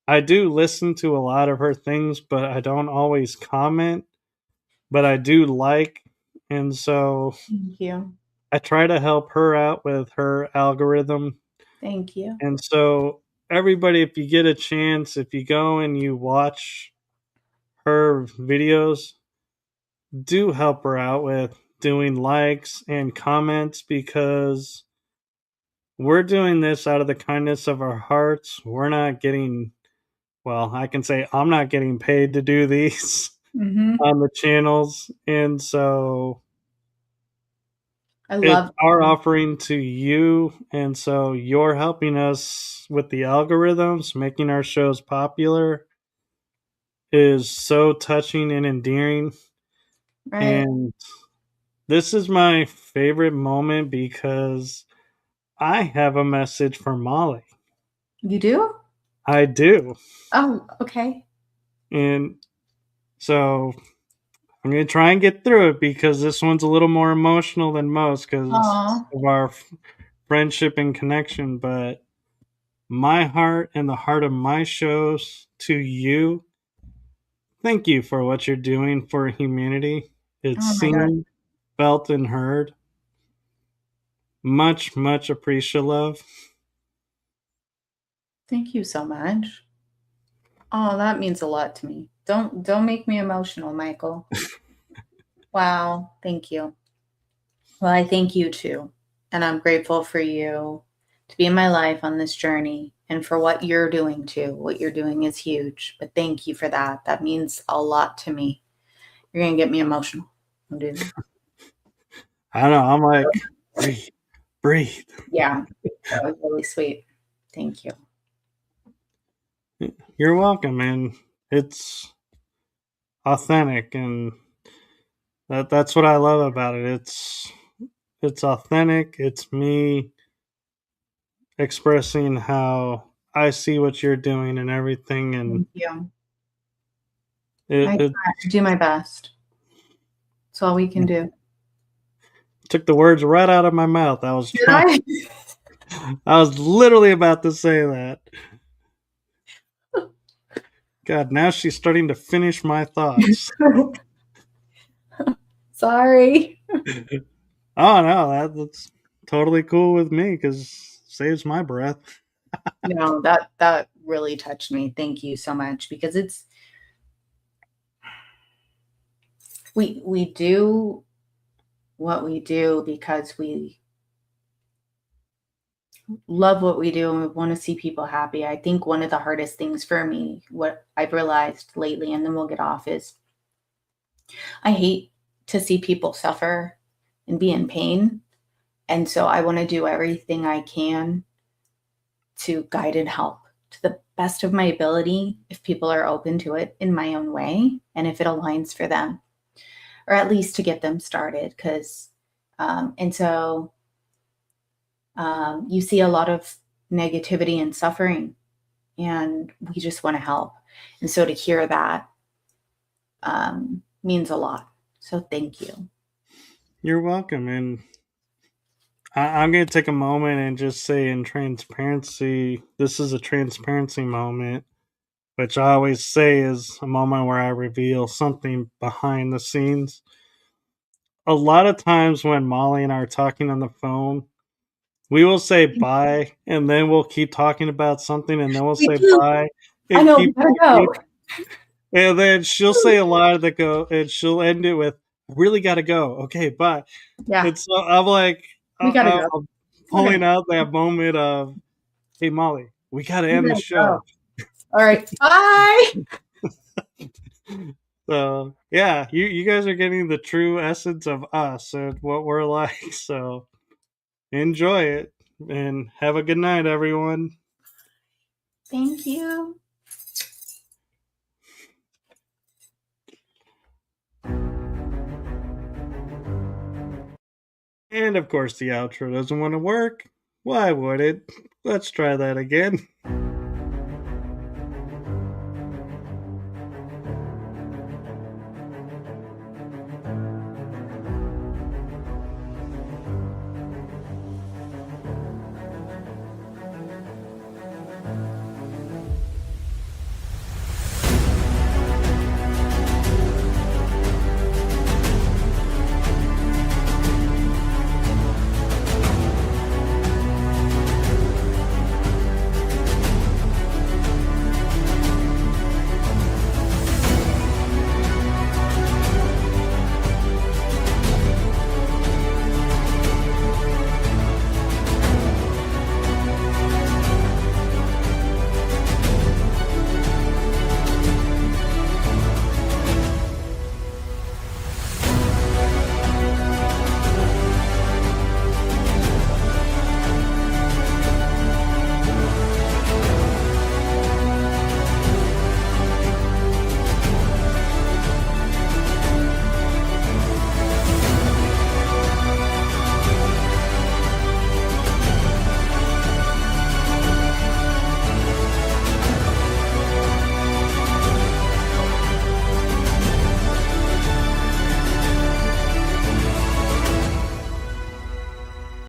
I do listen to a lot of her things, but I don't always comment. But I do like, and so thank you. I try to help her out with her algorithm. Thank you. And so everybody, if you get a chance, if you go and you watch her videos, do help her out with doing likes and comments because we're doing this out of the kindness of our hearts. We're not getting, well, I can say I'm not getting paid to do these Hmm. on the channels. And so I it's love our them. offering to you. And so you're helping us with the algorithms, making our shows popular is so touching and endearing. Right. And this is my favorite moment because I have a message for Molly. You do? I do. Oh, okay. And so I'm going to try and get through it because this one's a little more emotional than most because Oh, of our friendship and connection. But my heart and the heart of my shows to you, thank you for what you're doing for humanity. It's oh my God. seen, felt, and heard. Much, much appreciate love. Thank you so much. Oh, that means a lot to me. Don't make me emotional, Michael. Wow. Thank you. Well, I thank you too. And I'm grateful for you to be in my life on this journey and for what you're doing too. What you're doing is huge. But thank you for that. That means a lot to me. You're going to get me emotional. I'm doing. I don't know. I'm like, breathe, breathe. Yeah. That was really sweet. Thank you. You're welcome, man. It's authentic, and that's what I love about it. It's authentic. It's me expressing how I see what you're doing and everything, and Thank you. it, I it try to do my best. That's all we can do. took the words right out of my mouth. I was Did trying. I? I was literally about to say that. God, now she's starting to finish my thoughts. Sorry. Oh no, that's totally cool with me because saves my breath. No, that really touched me. Thank you so much because it's we do what we do because we love what we do and we want to see people happy. I think one of the hardest things for me, what I've realized lately, and then we'll get off, is I hate to see people suffer and be in pain. And so I want to do everything I can to guide and help to the best of my ability if people are open to it in my own way and if it aligns for them, or at least to get them started. Because, and so you see a lot of negativity and suffering, and we just want to help. And so to hear that means a lot. So thank you. You're welcome, and I'm going to take a moment and just say, in transparency, this is a transparency moment, which I always say is a moment where I reveal something behind the scenes. A lot of times when Molly and I are talking on the phone, we will say bye, and then we'll keep talking about something, and then we'll We say do. bye, I and know we keep gotta talking, go. and then she'll say a line that go, and she'll end it with, "I really got to go. Okay, bye." Yeah, And so I'm like, we gotta go. I'm We're gonna pulling out that moment of, "Hey, Molly." we gotta I'm end the gonna go. show. All right. Bye. So yeah, you guys are getting the true essence of us and what we're like. So enjoy it and have a good night, everyone. Thank you. And of course, the outro doesn't want to work. Why would it? Let's try that again.